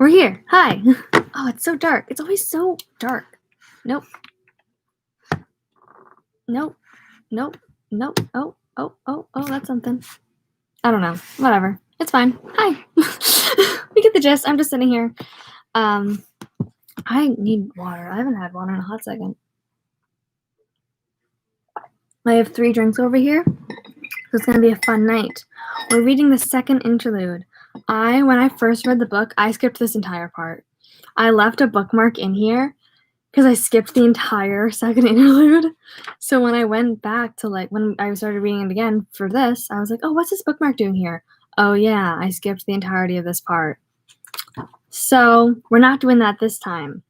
We're here. Hi. Oh, it's so dark. It's always so dark. Nope. Nope. Nope. Nope. Oh, that's something. I don't know. Whatever. It's fine. Hi. We get the gist. I'm just sitting here. I need water. I haven't had water in a hot second. I have 3 drinks over here. So it's going to be a fun night. We're reading the second interlude. When I first read the book, I skipped this entire part. I left a bookmark in here because I skipped the entire second interlude. So when I went back to when I started reading it again for this, I was like, oh, what's this bookmark doing here? Oh yeah, I skipped the entirety of this part. So we're not doing that this time.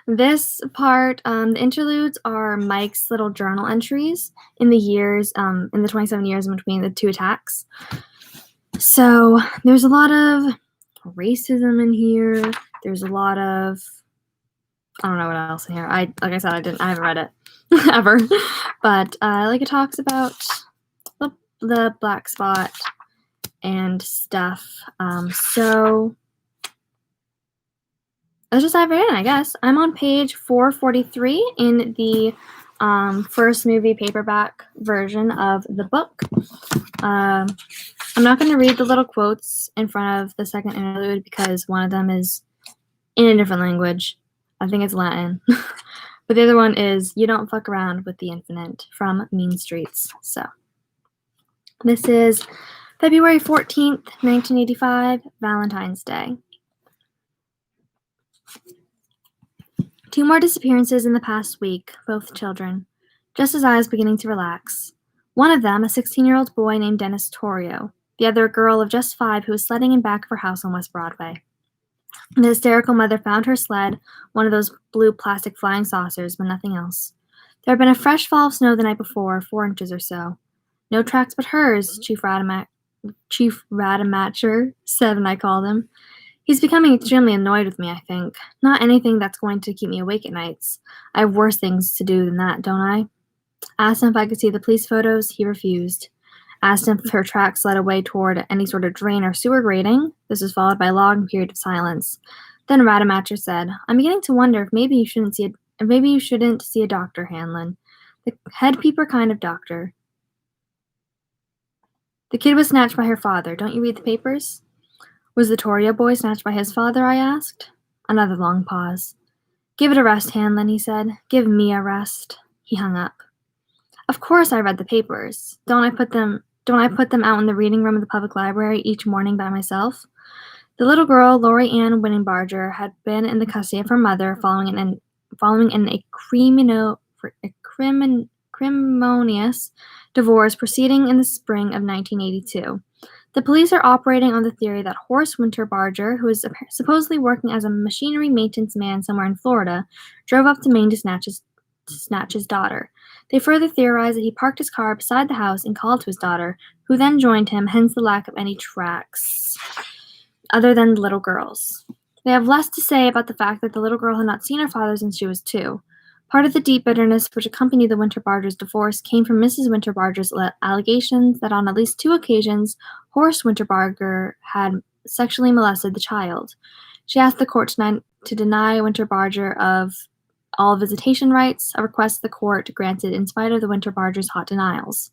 This part, the interludes are Mike's little journal entries in the years, in the 27 years in between the 2 attacks. So there's a lot of racism in here. There's a lot of, I don't know what else in here. Like I said, I haven't read it ever. But it talks about the black spot and stuff. So let's just dive right in, I guess. I'm on page 443 in the first movie paperback version of the book. I'm not going to read the little quotes in front of the second interlude because one of them is in a different language. I think it's Latin. But the other one is You Don't Fuck Around with the Infinite from Mean Streets. So this is February 14th, 1985, Valentine's Day. 2 more disappearances in the past week, both children, just as I was beginning to relax. One of them, a 16-year-old boy named Dennis Torrio, the other a girl of just 5 who was sledding in back of her house on West Broadway. The hysterical mother found her sled, one of those blue plastic flying saucers, but nothing else. There had been a fresh fall of snow the night before, 4 inches or so. No tracks but hers, Chief Rademacher, 7 I called him. He's becoming extremely annoyed with me, I think. Not anything that's going to keep me awake at nights. I have worse things to do than that, don't I? Asked him if I could see the police photos. He refused. Asked him if her tracks led away toward any sort of drain or sewer grating. This was followed by a long period of silence. Then Rademacher said, I'm beginning to wonder if maybe you shouldn't see a doctor, Hanlon. The head peeper kind of doctor. The kid was snatched by her father. Don't you read the papers? Was the Torrio boy snatched by his father, I asked. Another long pause. Give it a rest, Hanlon, he said. Give me a rest. He hung up. Of course I read the papers. Don't I put them out in the reading room of the public library each morning by myself? The little girl, Lori Ann Winning-Barger, had been in the custody of her mother following an acrimonious divorce proceeding in the spring of 1982. The police are operating on the theory that Horace Winter-Barger, who is supposedly working as a machinery maintenance man somewhere in Florida, drove up to Maine to snatch his daughter. They further theorize that he parked his car beside the house and called to his daughter, who then joined him, hence the lack of any tracks other than the little girl's. They have less to say about the fact that the little girl had not seen her father since she was 2. Part of the deep bitterness which accompanied the Winter-Bargers' divorce came from Mrs. Winter-Barger's allegations that on at least 2 occasions, Horace Winter-Barger had sexually molested the child. She asked the court to deny Winter-Barger of all visitation rights, a request the court granted in spite of the Winter-Bargers' hot denials.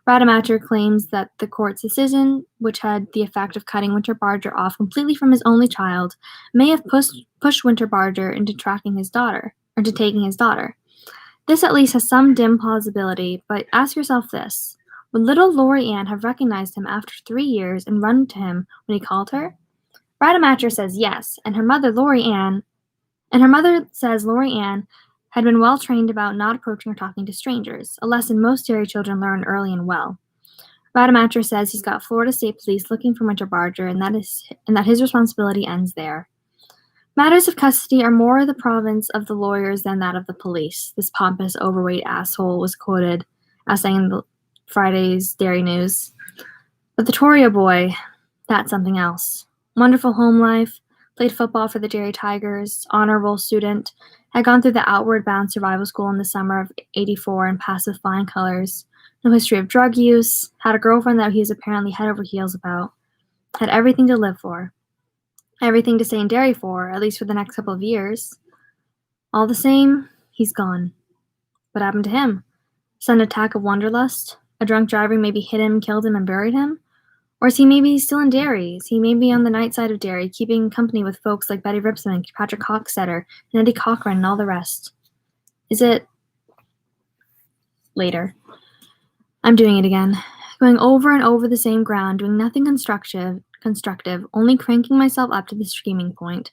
Rademacher claims that the court's decision, which had the effect of cutting Winter-Barger off completely from his only child, may have pushed Winter-Barger into taking his daughter. This at least has some dim plausibility, but ask yourself this. Would little Lori Ann have recognized him after 3 years and run to him when he called her? Rademacher says yes, and her mother says Lori Ann had been well trained about not approaching or talking to strangers, a lesson most Terry children learn early and well. Rademacher says he's got Florida State Police looking for Winter-Barger and that his responsibility ends there. Matters of custody are more the province of the lawyers than that of the police, this pompous, overweight asshole was quoted as saying in Friday's Dairy News. But the Torrio boy, that's something else. Wonderful home life, played football for the Jerry Tigers, honorable student, had gone through the Outward Bound Survival School in the summer of '84 and passed with flying colors, no history of drug use, had a girlfriend that he was apparently head over heels about, had everything to live for. Everything to stay in Derry for, at least for the next couple of years. All the same, he's gone. What happened to him? Sudden attack of wanderlust? A drunk driver maybe hit him, killed him, and buried him? Or is he maybe still in Derry? Is he maybe on the night side of Derry, keeping company with folks like Betty Ripson, Patrick Hockstetter, and Eddie Cochran, and all the rest? Is it... Later. I'm doing it again. Going over and over the same ground, doing nothing constructive, only cranking myself up to the screaming point.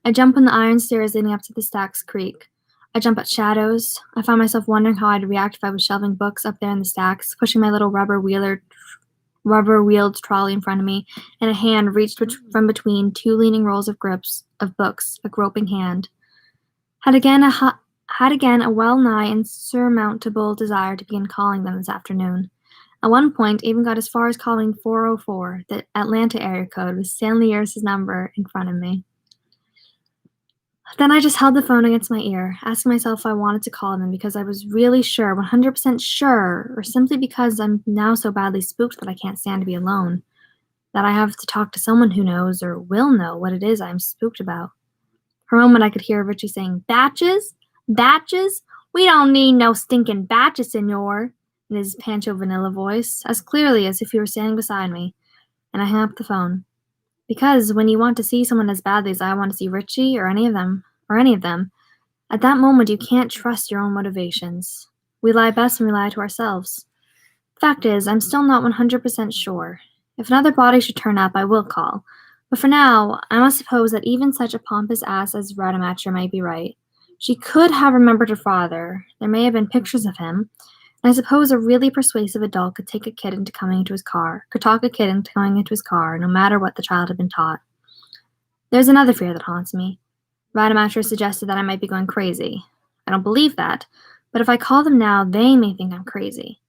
I jump on the iron stairs leading up to the Stacks Creek. I jump at shadows. I find myself wondering how I'd react if I was shelving books up there in the stacks, pushing my little rubber-wheeled trolley in front of me, and a hand reached from between two leaning rows of books, a groping hand. Had again a well-nigh insurmountable desire to begin calling them this afternoon. At one point, even got as far as calling 404, the Atlanta area code, with Stanley Ayers' number in front of me. Then I just held the phone against my ear, asking myself if I wanted to call them because I was really sure, 100% sure, or simply because I'm now so badly spooked that I can't stand to be alone, that I have to talk to someone who knows or will know what it is I'm spooked about. For a moment I could hear Richie saying, "Batches? Batches? We don't need no stinking batches, senor," in his Pancho Vanilla voice, as clearly as if he were standing beside me, and I hung up the phone. Because when you want to see someone as badly as I want to see Richie or any of them, at that moment you can't trust your own motivations. We lie best when we lie to ourselves. Fact is, I'm still not 100% sure. If another body should turn up, I will call. But for now, I must suppose that even such a pompous ass as Rademacher might be right. She could have remembered her father. There may have been pictures of him. And I suppose a really persuasive adult could talk a kid into coming into his car, no matter what the child had been taught. There's another fear that haunts me. Rademacher suggested that I might be going crazy. I don't believe that, but if I call them now, they may think I'm crazy.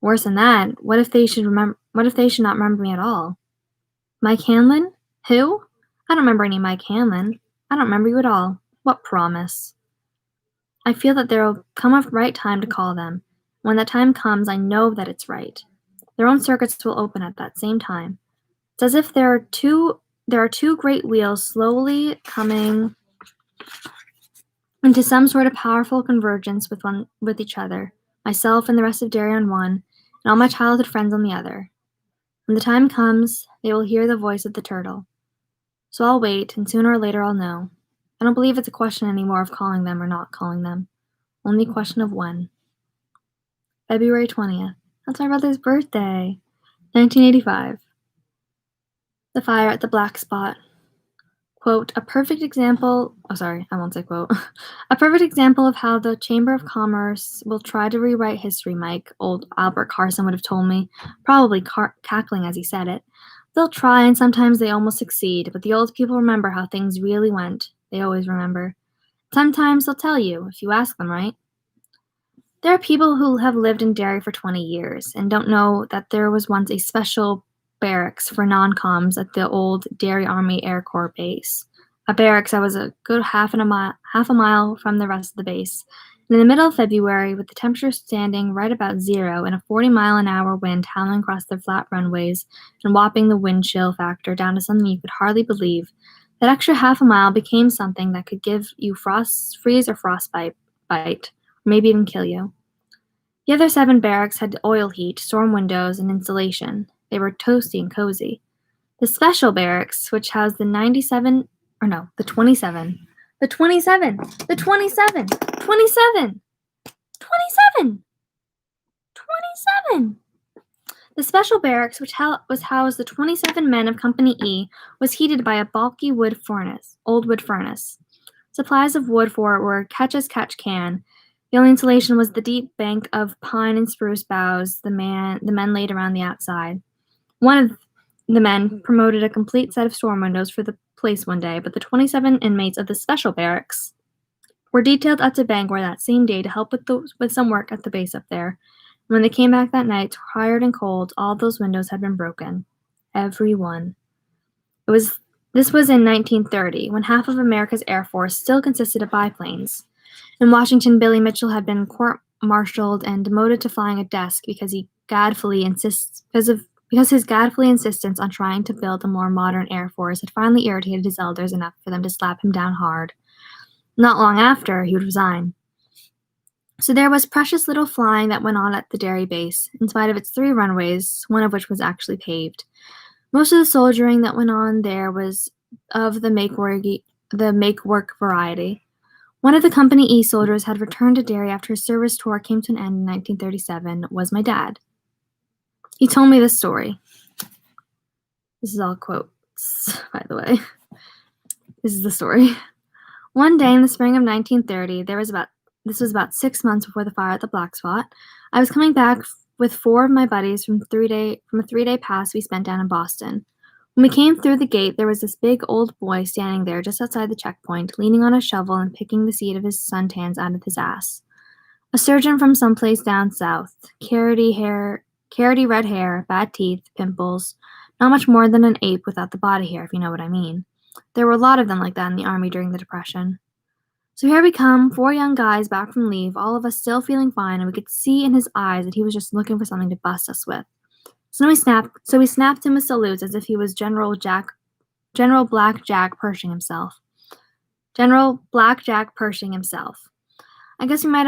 Worse than that, what if they should not remember me at all? Mike Hanlon? Who? I don't remember any Mike Hanlon. I don't remember you at all. What promise? I feel that there will come a right time to call them. When that time comes, I know that it's right. Their own circuits will open at that same time. It's as if there are two great wheels slowly coming into some sort of powerful convergence with each other, myself and the rest of Derry on one, and all my childhood friends on the other. When the time comes, they will hear the voice of the turtle. So I'll wait, and sooner or later I'll know. I don't believe it's a question anymore of calling them or not calling them. Only a question of when. February 20th. That's my brother's birthday. 1985. The fire at the black spot. Quote, a perfect example of how the Chamber of Commerce will try to rewrite history, Mike, old Albert Carson would have told me, probably cackling as he said it. They'll try, and sometimes they almost succeed, but the old people remember how things really went. They always remember. Sometimes they'll tell you, if you ask them, right? There are people who have lived in Derry for 20 years and don't know that there was once a special barracks for non-coms at the old Derry Army Air Corps base. A barracks that was a good half a mile from the rest of the base. And in the middle of February, with the temperature standing right about zero and a 40-mile-an-hour wind howling across the flat runways and whopping the wind chill factor down to something you could hardly believe, that extra half a mile became something that could give you freeze or frostbite, or maybe even kill you. The other 7 barracks had oil heat, storm windows, and insulation. They were toasty and cozy. The special barracks, which housed the 27, or no, the 27, the 27, the 27, 27, 27, 27. The special barracks, which was housed the 27 men of Company E, was heated by a bulky old wood furnace. Supplies of wood for it were catch as catch can. The only insulation was the deep bank of pine and spruce boughs the men laid around the outside. One of the men promoted a complete set of storm windows for the place one day, but the 27 inmates of the special barracks were detailed out to Bangor that same day to help with some work at the base up there. And when they came back that night, tired and cold, all those windows had been broken. Every one. This was in 1930, when half of America's Air Force still consisted of biplanes. In Washington, Billy Mitchell had been court-martialed and demoted to flying a desk because he godfully insists because his gadfly insistence on trying to build a more modern Air Force had finally irritated his elders enough for them to slap him down hard. Not long after, he would resign. So there was precious little flying that went on at the Derry base, in spite of its 3 runways, one of which was actually paved. Most of the soldiering that went on there was of the make-work variety. One of the Company E soldiers had returned to Derry after his service tour came to an end in 1937, was my dad. He told me this story. This is all quotes, by the way. This is the story. One day in the spring of 1930, this was about 6 months before the fire at the Black Spot. I was coming back with 4 of my buddies from a 3-day pass we spent down in Boston. When we came through the gate, there was this big old boy standing there just outside the checkpoint, leaning on a shovel and picking the seed of his suntans out of his ass. A surgeon from someplace down south. Carroty red hair, bad teeth, pimples. Not much more than an ape without the body hair, if you know what I mean. There were a lot of them like that in the Army during the Depression. So here we come, 4 young guys back from leave, all of us still feeling fine, and we could see in his eyes that he was just looking for something to bust us with. So we snapped him with salutes as if he was General Black Jack Pershing himself. General Black Jack Pershing himself. I guess we might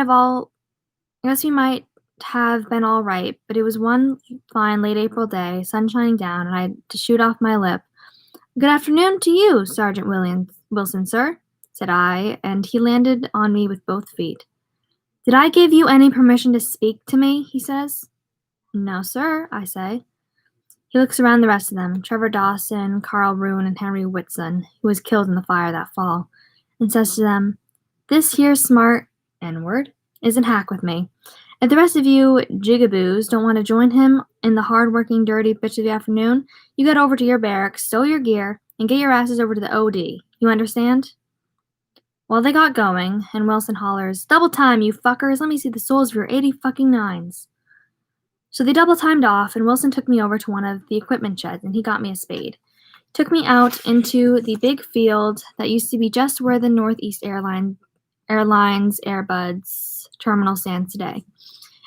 have been all right, but it was one fine late April day, sun shining down, and I had to shoot off my lip. "Good afternoon to you, Sergeant Wilson, sir," said I, and he landed on me with both feet. "Did I give you any permission to speak to me?" he says. "No, sir," I say. He looks around the rest of them, Trevor Dawson, Carl Roon, and Henry Whitson, who was killed in the fire that fall, and says to them, "This here smart N-word isn't hack with me. If the rest of you jigaboos don't want to join him in the hard-working, dirty bitch of the afternoon, you get over to your barracks, stow your gear, and get your asses over to the OD. You understand?" Well, they got going, and Wilson hollers, "Double time, you fuckers! Let me see the soles of your 80 fucking nines." So they double-timed off, and Wilson took me over to one of the equipment sheds, and he got me a spade. Took me out into the big field that used to be just where the Northeast Airlines Airbuds terminal stands today.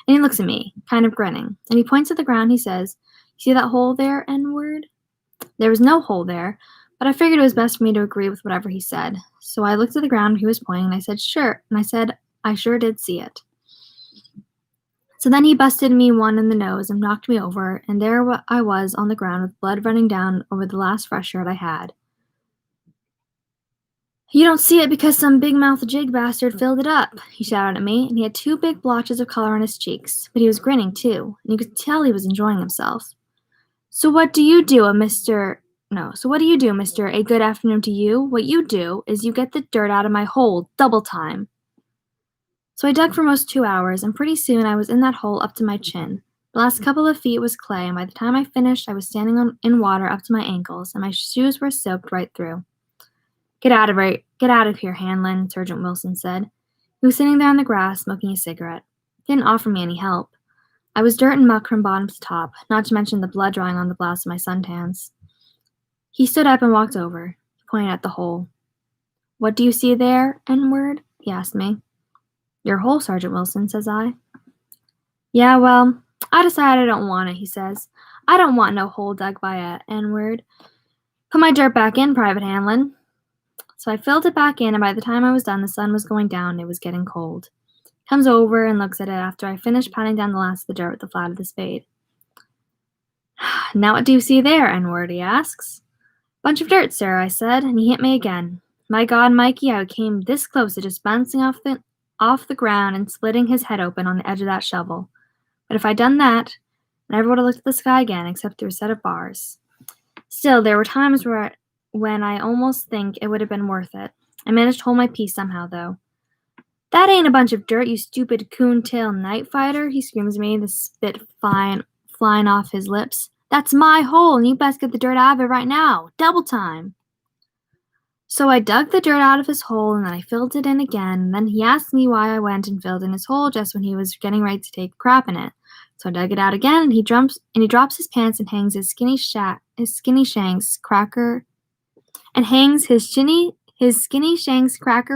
And he looks at me, kind of grinning, and he points at the ground. He says, "You see that hole there, N-word?" There was no hole there, but I figured it was best for me to agree with whatever he said. So I looked at the ground where he was pointing, and I said, "Sure," and I said, "I sure did see it." So then he busted me one in the nose and knocked me over, and there I was on the ground with blood running down over the last fresh shirt I had. "You don't see it because some big-mouthed jig bastard filled it up," he shouted at me, and he had 2 big blotches of color on his cheeks, but he was grinning too, and you could tell he was enjoying himself. So what do you do, Mr. A good afternoon to you? What you do is you get the dirt out of my hole, double time." So I dug for most 2 hours, and pretty soon I was in that hole up to my chin. The last couple of feet was clay, and by the time I finished, I was standing in water up to my ankles, and my shoes were soaked right through. Get out of here, Hanlon," Sergeant Wilson said. He was sitting there on the grass, smoking a cigarette. He didn't offer me any help. I was dirt and muck from bottom to top, not to mention the blood drying on the blouse of my suntans. He stood up and walked over, pointing at the hole. "What do you see there, N-word?" he asked me. "Your hole, Sergeant Wilson," says I. "Yeah, well, I decided I don't want it," he says. "I don't want no hole dug by a N-word. Put my dirt back in, Private Hanlon." So I filled it back in, and by the time I was done, the sun was going down and it was getting cold. He comes over and looks at it after I finished patting down the last of the dirt with the flat of the spade. "Now what do you see there, N-word?" he asks. "Bunch of dirt, sir," I said, and he hit me again. My God, Mikey, I came this close to just bouncing off the ground and splitting his head open on the edge of that shovel. But if I'd done that, I never would have looked at the sky again except through a set of bars. Still, there were times when I almost think it would have been worth it. I managed to hold my peace somehow, though. "That ain't a bunch of dirt, you stupid coon-tail night fighter," he screams at me, the spit flying off his lips. "That's my hole, and you best get the dirt out of it right now. Double time." So I dug the dirt out of his hole, and then I filled it in again, and then he asked me why I went and filled in his hole just when he was getting ready to take a crap in it. So I dug it out again, and he drops his pants and hangs his skinny shanks cracker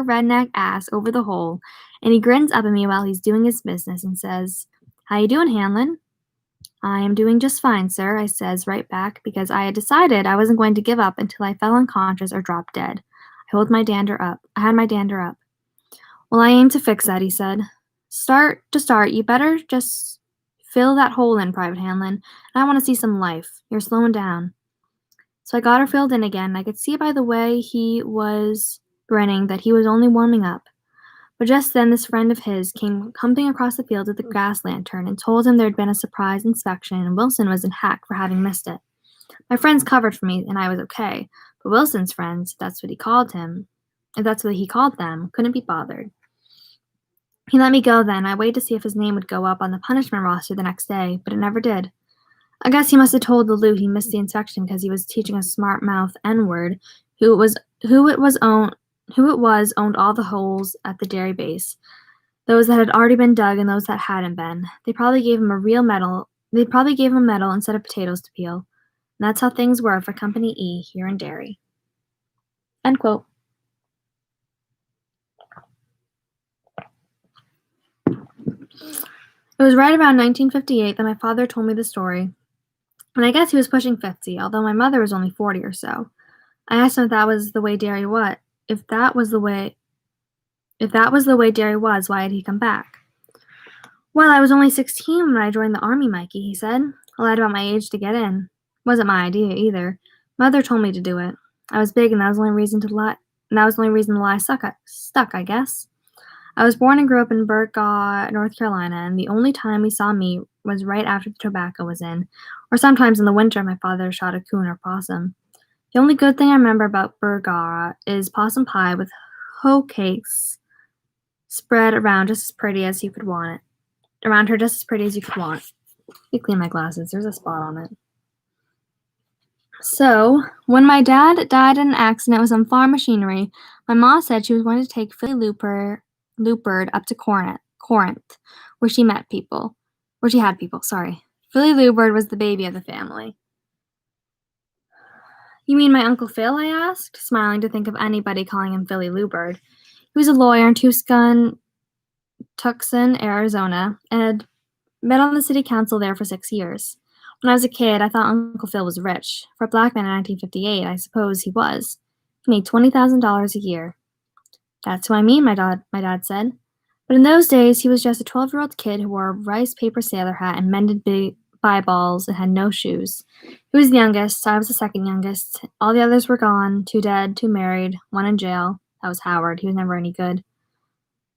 redneck ass over the hole, and he grins up at me while he's doing his business and says, "How you doing, Hanlon?" I am doing just fine, sir, I says right back, because I had decided I wasn't going to give up until I fell unconscious or dropped dead. I had my dander up. Well, I aim to fix that, he said. To start, you better just fill that hole in, Private Hanlon. I want to see some life. You're slowing down. So I got her filled in again. I could see by the way he was grinning that he was only warming up. But just then this friend of his came humping across the field with a gas lantern and told him there had been a surprise inspection and Wilson was in hack for having missed it. My friends covered for me and I was okay, but Wilson's friends, if that's what he called them, couldn't be bothered. He let me go then. I waited to see if his name would go up on the punishment roster the next day, but it never did. I guess he must have told Aloud he missed the inspection because he was teaching a smart mouth N-word who it was owned all the holes at the dairy base, those that had already been dug and those that hadn't been. They probably gave him a medal instead of potatoes to peel. And that's how things were for Company E here in Derry. End quote. It was right around 1958 that my father told me the story, and I guess he was pushing 50, although my mother was only 40 or so. I asked him if that was the way Derry was. If that was the way Derry was, why had he come back? Well, I was only 16 when I joined the army, Mikey, he said. I lied about my age to get in. Wasn't my idea either. Mother told me to do it. I was big, and that was the only reason the lie stuck, I guess. I was born and grew up in Burgaw, North Carolina, and the only time we saw meat was right after the tobacco was in, or sometimes in the winter my father shot a coon or possum. The only good thing I remember about Burgaw is possum pie with hoe cakes spread around just as pretty as you could want it. Around her just as pretty as you could want. Let me clean my glasses. There's a spot on it. So, when my dad died in an accident with some farm machinery, my ma said she was going to take Philly Luperd up to Corinth, where she had people. Philly Luperd was the baby of the family. You mean my Uncle Phil? I asked, smiling to think of anybody calling him Philly Luperd. He was a lawyer in Tucson, Arizona, and had been on the city council there for 6 years. When I was a kid, I thought Uncle Phil was rich. For a black man in 1958, I suppose he was. He made $20,000 a year. That's who I mean, my dad said. But in those days, he was just a 12-year-old kid who wore a rice paper sailor hat and mended big balls and had no shoes. He was the youngest. I was the second youngest. All the others were gone, 2 dead, 2 married, 1 in jail. That was Howard. He was never any good.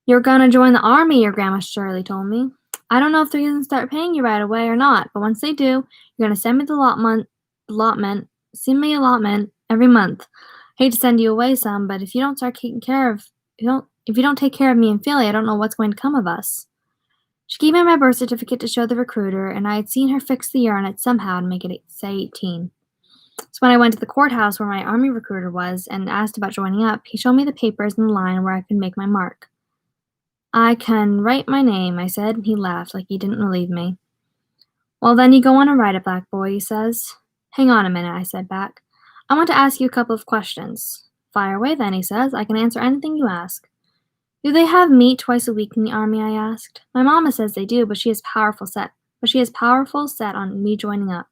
You're gonna join the army, your Grandma Shirley told me. I don't know if they're gonna start paying you right away or not, but once they do, you're gonna send me the allotment every month. Hate to send you away some, but if you don't start taking care of if you don't take care of me and Philly, I don't know what's going to come of us. She gave me my birth certificate to show the recruiter, and I had seen her fix the year on it somehow to make it say 18. So when I went to the courthouse where my army recruiter was and asked about joining up, he showed me the papers in the line where I could make my mark. I can write my name, I said, and he laughed like he didn't believe me. Well, then you go on and write it, black boy, he says. Hang on a minute, I said back. I want to ask you a couple of questions. Fire away then, he says. I can answer anything you ask. Do they have meat twice a week in the army, I asked. My mama says they do, but she is powerful set on me joining up.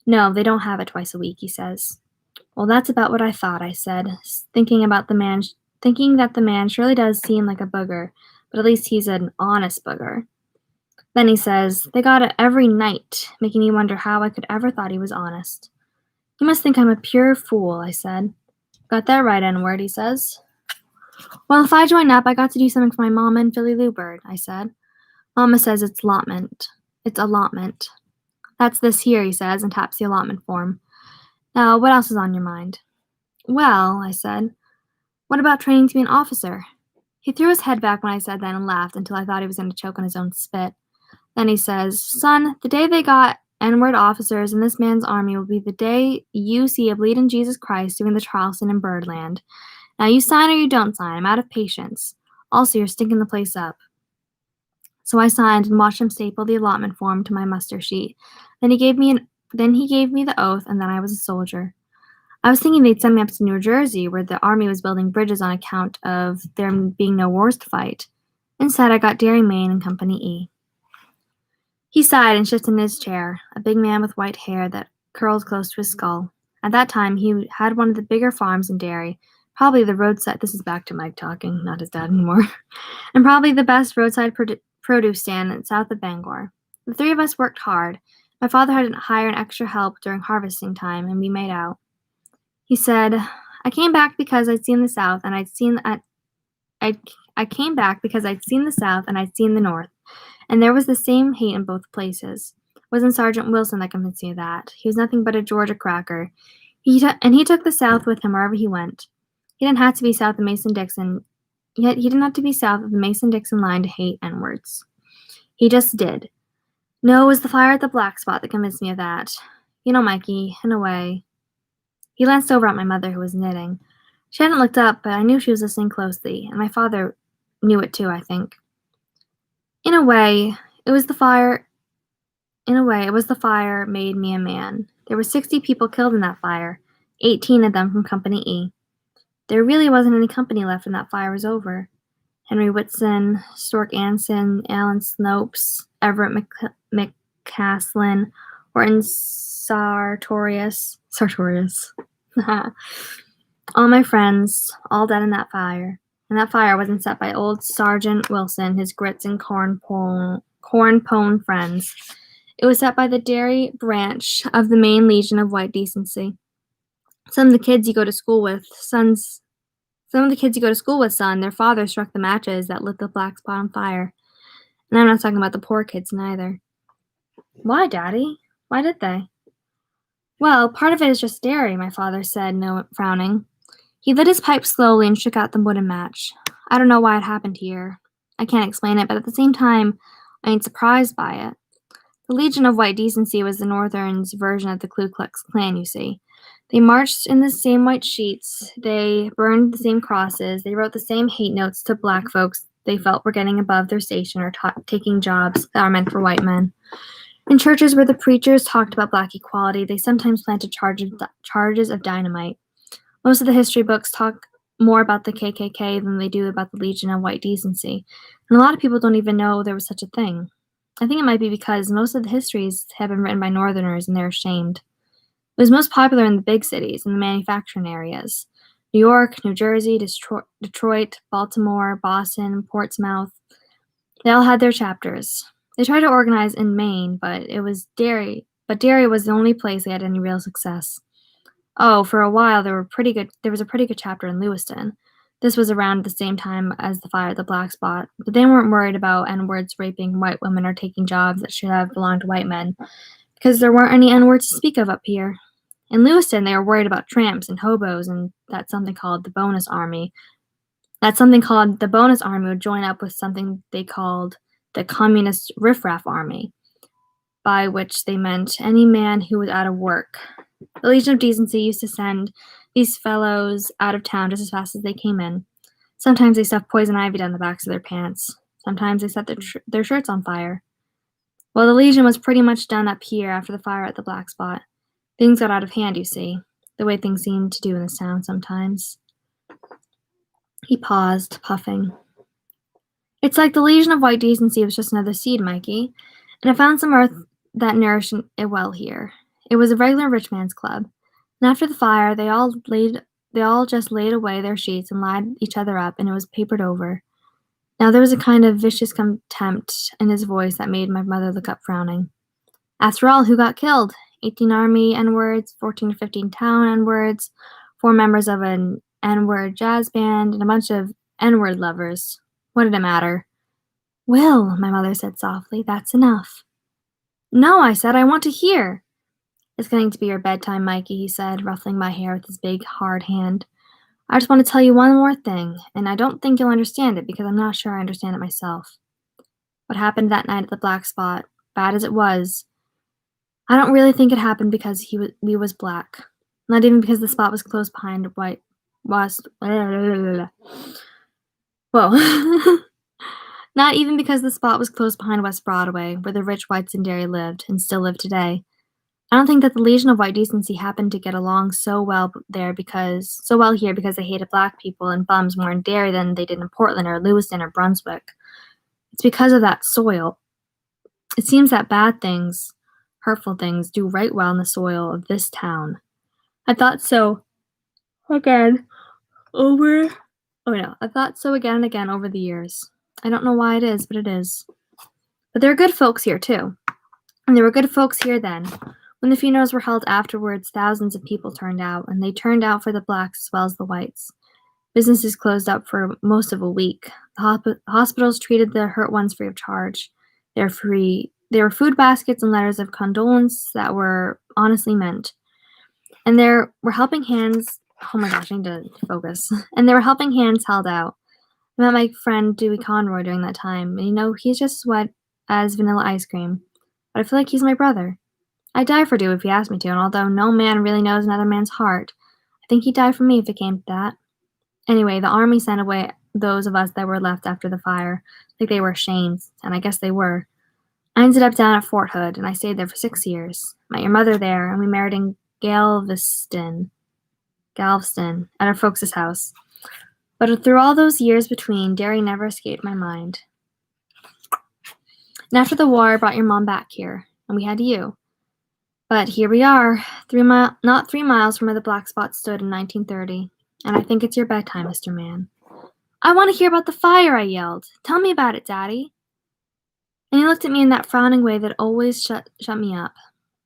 No, they don't have it twice a week, he says. Well, that's about what I thought, I said, thinking that the man surely does seem like a booger, but at least he's an honest booger. Then he says, they got it every night, making me wonder how I could ever thought he was honest. You must think I'm a pure fool, I said. Got that right, N-word, he says. Well, if I join up, I got to do something for my mama and Philly Luperd, I said. Mama says it's allotment. That's this here, he says, and taps the allotment form. Now, what else is on your mind? Well, I said, what about training to be an officer? He threw his head back when I said that and laughed until I thought he was going to choke on his own spit. Then he says, son, the day they got N-word officers in this man's army will be the day you see a bleeding Jesus Christ doing the Charleston in Birdland. Now you sign or you don't sign. I'm out of patience. Also, you're stinking the place up. So I signed and watched him staple the allotment form to my muster sheet. Then he gave me the oath, and then I was a soldier. I was thinking they'd send me up to New Jersey, where the army was building bridges on account of there being no wars to fight. Instead, I got Derry, Maine, and Company E. He sighed and shifted in his chair, a big man with white hair that curled close to his skull. At that time, he had one of the bigger farms in Derry, probably the roadside. This is back to Mike talking, not his dad anymore. And probably the best roadside produce stand south of Bangor. The three of us worked hard. My father had to hire an extra help during harvesting time, and we made out. He said, "I came back because I'd seen the South, and I'd seen I came back because I'd seen the South and I'd seen the North, and there was the same hate in both places. It wasn't Sergeant Wilson that convinced me of that. He was nothing but a Georgia cracker. He took the South with him wherever he went. He didn't have to be south of Mason-Dixon. Yet he didn't have to be south of the Mason-Dixon line to hate N-words. He just did. No, it was the fire at the black spot that convinced me of that. You know, Mikey, in a way." He glanced over at my mother, who was knitting. She hadn't looked up, but I knew she was listening closely, and my father knew it too, I think. In a way, it was the fire made me a man. There were 60 people killed in that fire, 18 of them from Company E. There really wasn't any company left when that fire was over. Henry Whitson, Stork Anson, Alan Snopes, Everett McCaslin, Orton Sartorius. All my friends, all dead in that fire. And that fire wasn't set by old Sergeant Wilson, his grits and corn-pone friends. It was set by the Derry branch of the Maine Legion of White Decency. Some of the kids you go to school with, son, their father struck the matches that lit the black spot on fire. And I'm not talking about the poor kids neither. Why, Daddy? Why did they? Well, part of it is just Derry, my father said, frowning. He lit his pipe slowly and shook out the wooden match. I don't know why it happened here. I can't explain it, but at the same time, I ain't surprised by it. The Legion of White Decency was the Northern's version of the Ku Klux Klan, you see. They marched in the same white sheets, they burned the same crosses, they wrote the same hate notes to black folks they felt were getting above their station or taking jobs that are meant for white men. In churches where the preachers talked about black equality, they sometimes planted charges of dynamite. Most of the history books talk more about the KKK than they do about the Legion of White Decency, and a lot of people don't even know there was such a thing. I think it might be because most of the histories have been written by Northerners and they're ashamed. It was most popular in the big cities and the manufacturing areas. New York, New Jersey, Detroit, Baltimore, Boston, Portsmouth. They all had their chapters. They tried to organize in Maine, but Derry was the only place they had any real success. Oh, for a while there was a pretty good chapter in Lewiston. This was around the same time as the fire at the Black Spot, but they weren't worried about N-words raping white women or taking jobs that should have belonged to white men, because there weren't any N-words to speak of up here. In Lewiston, they were worried about tramps and hobos and that something called the Bonus Army. That something called the Bonus Army would join up with something they called the Communist Riffraff Army, by which they meant any man who was out of work. The Legion of Decency used to send these fellows out of town just as fast as they came in. Sometimes they stuffed poison ivy down the backs of their pants. Sometimes they set their shirts on fire. Well, the Legion was pretty much done up here after the fire at the Black Spot. Things got out of hand, you see, the way things seem to do in this town sometimes. He paused, puffing. It's like the Legion of White Decency was just another seed, Mikey, and it found some earth that nourished it well here. It was a regular rich man's club, and after the fire, they all just laid away their sheets and lined each other up, and it was papered over. Now there was a kind of vicious contempt in his voice that made my mother look up, frowning. After all, who got killed? 18 Army N-words, 14 or 15 town N-words, 4 members of an N-word jazz band, and a bunch of N-word lovers. What did it matter? Will, my mother said softly, that's enough. No, I said, I want to hear. It's getting to be your bedtime, Mikey, he said, ruffling my hair with his big, hard hand. I just want to tell you one more thing, and I don't think you'll understand it because I'm not sure I understand it myself. What happened that night at the Black Spot, bad as it was, I don't really think it happened because we was black. Not even because the spot was close behind Not even because the spot was close behind West Broadway, where the rich whites in Derry lived, and still live today. I don't think that the Legion of White Decency happened to get along so well here because they hated black people and bums more in Derry than they did in Portland or Lewiston or Brunswick. It's because of that soil. It seems that bad things, hurtful things, do right well in the soil of this town. I thought so again over. Oh no, I thought so again and again over the years. I don't know why it is, but it is. But there are good folks here too. And there were good folks here then. When the funerals were held afterwards, thousands of people turned out, and they turned out for the blacks as well as the whites. Businesses closed up for most of a week. The hospitals treated the hurt ones free of charge. There were food baskets and letters of condolence that were honestly meant. And there were helping hands. Oh my gosh, I need to focus. And there were helping hands held out. I met my friend Dewey Conroy during that time, and he's just as wet as vanilla ice cream. But I feel like he's my brother. I'd die for Dewey if he asked me to, and although no man really knows another man's heart, I think he'd die for me if it came to that. Anyway, the army sent away those of us that were left after the fire, like they were ashamed, and I guess they were. I ended up down at Fort Hood, and I stayed there for 6 years. Met your mother there, and we married in Galveston, at our folks' house. But through all those years between, Derry never escaped my mind. And after the war, I brought your mom back here, and we had you. But here we are, not 3 miles from where the black spot stood in 1930, and I think it's your bedtime, Mr. Man. I want to hear about the fire, I yelled. Tell me about it, Daddy. And he looked at me in that frowning way that always shut me up.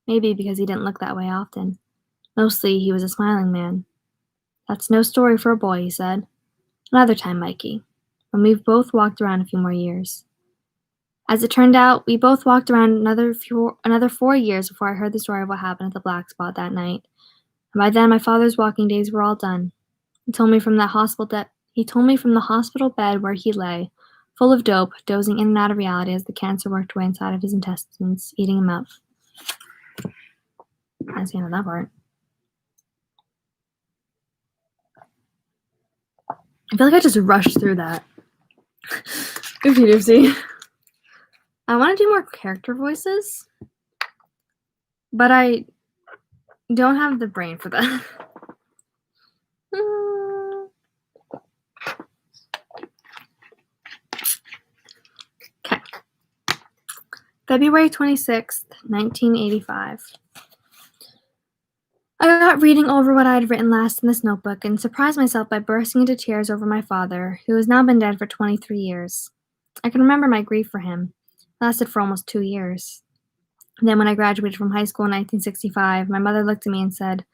Maybe because he didn't look that way often. Mostly, he was a smiling man. That's no story for a boy, he said. Another time, Mikey, when we've both walked around a few more years. As it turned out, we both walked around another 4 years before I heard the story of what happened at the black spot that night. And by then, my father's walking days were all done. He told me from the hospital bed where he lay, full of dope, dozing in and out of reality as the cancer worked away inside of his intestines, eating him up. That's the end of that part. I feel like I just rushed through that. Oopsie doopsie. I want to do more character voices, but I don't have the brain for that. Okay. February 26th, 1985. I got reading over what I had written last in this notebook and surprised myself by bursting into tears over my father, who has now been dead for 23 years. I can remember my grief for him. It lasted for almost 2 years. And then when I graduated from high school in 1965, my mother looked at me and said,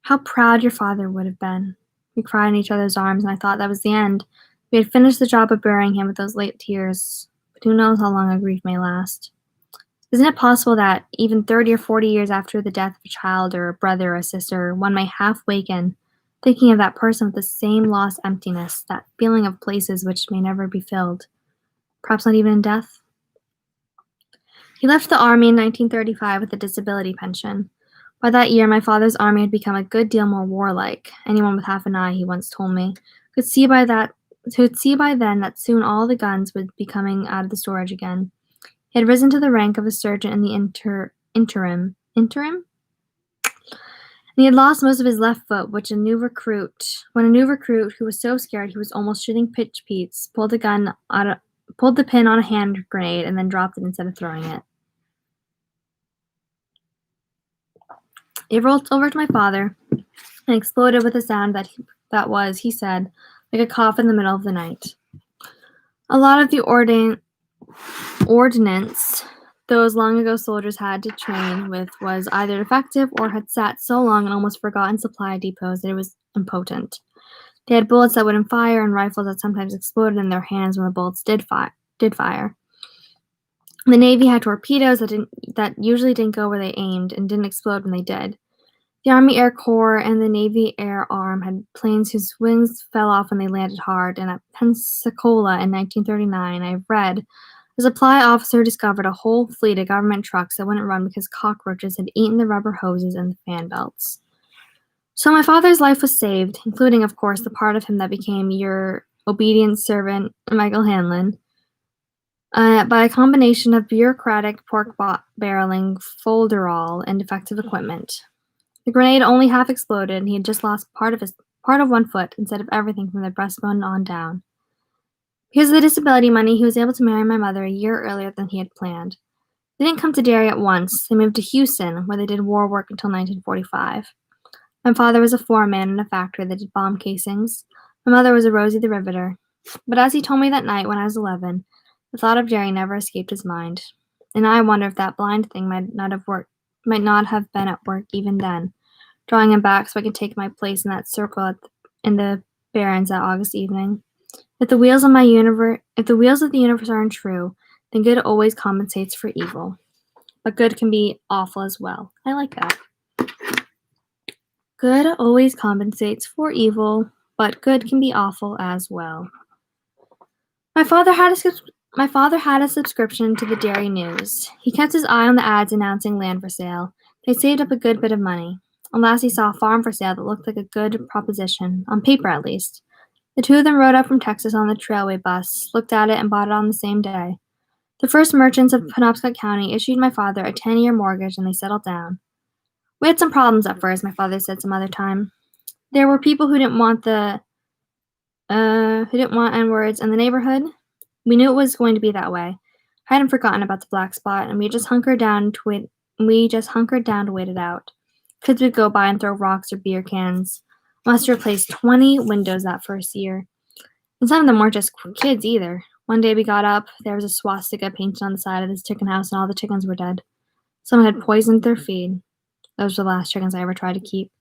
"How proud your father would have been." We cried in each other's arms, and I thought that was the end. We had finished the job of burying him with those late tears, but who knows how long a grief may last. Isn't it possible that, even 30 or 40 years after the death of a child or a brother or a sister, one may half waken, thinking of that person with the same lost emptiness, that feeling of places which may never be filled, perhaps not even in death? He left the army in 1935 with a disability pension. By that year, my father's army had become a good deal more warlike. Anyone with half an eye, he once told me, could see by then that soon all the guns would be coming out of the storage again. He had risen to the rank of a sergeant in the interim? And he had lost most of his left foot, when a new recruit, who was so scared he was almost shooting pitch peats, pulled the pin on a hand grenade and then dropped it instead of throwing it. It rolled over to my father and exploded with a sound that was, he said, like a cough in the middle of the night. A lot of the ordnance those long ago soldiers had to train with was either defective or had sat so long in almost forgotten supply depots that it was impotent. They had bullets that wouldn't fire and rifles that sometimes exploded in their hands when the bullets did fire. The Navy had torpedoes that usually didn't go where they aimed and didn't explode when they did. The Army Air Corps and the Navy Air Arm had planes whose wings fell off when they landed hard, and at Pensacola in 1939, I read, a supply officer discovered a whole fleet of government trucks that wouldn't run because cockroaches had eaten the rubber hoses and the fan belts. So my father's life was saved, including, of course, the part of him that became your obedient servant, Michael Hanlon, by a combination of bureaucratic pork-barreling folderol and defective equipment. The grenade only half exploded, and he had just lost part of one foot instead of everything from the breastbone on down. Because of the disability money, he was able to marry my mother a year earlier than he had planned. They didn't come to Derry at once. They moved to Houston, where they did war work until 1945. My father was a foreman in a factory that did bomb casings. My mother was a Rosie the Riveter. But as he told me that night when I was 11, the thought of Jerry never escaped his mind. And I wonder if that blind thing might not have been at work even then, drawing him back so I could take my place in that circle in the barrens that August evening. If the wheels of the universe are untrue, then good always compensates for evil. But good can be awful as well. I like that. Good always compensates for evil, but good can be awful as well. My father had a subscription to the Derry News. He kept his eye on the ads announcing land for sale. They saved up a good bit of money. At last he saw a farm for sale that looked like a good proposition, on paper at least. The two of them rode up from Texas on the Trailway bus, looked at it, and bought it on the same day. The first merchants of Penobscot County issued my father a 10-year mortgage, and they settled down. We had some problems at first, my father said some other time. There were people who didn't want N-words in the neighborhood. We knew it was going to be that way. I hadn't forgotten about the black spot, and we just hunkered down to wait it out. Kids would go by and throw rocks or beer cans. Must have replaced 20 windows that first year. And some of them weren't just kids either. One day we got up, there was a swastika painted on the side of this chicken house, and all the chickens were dead. Someone had poisoned their feed. Those were the last chickens I ever tried to keep.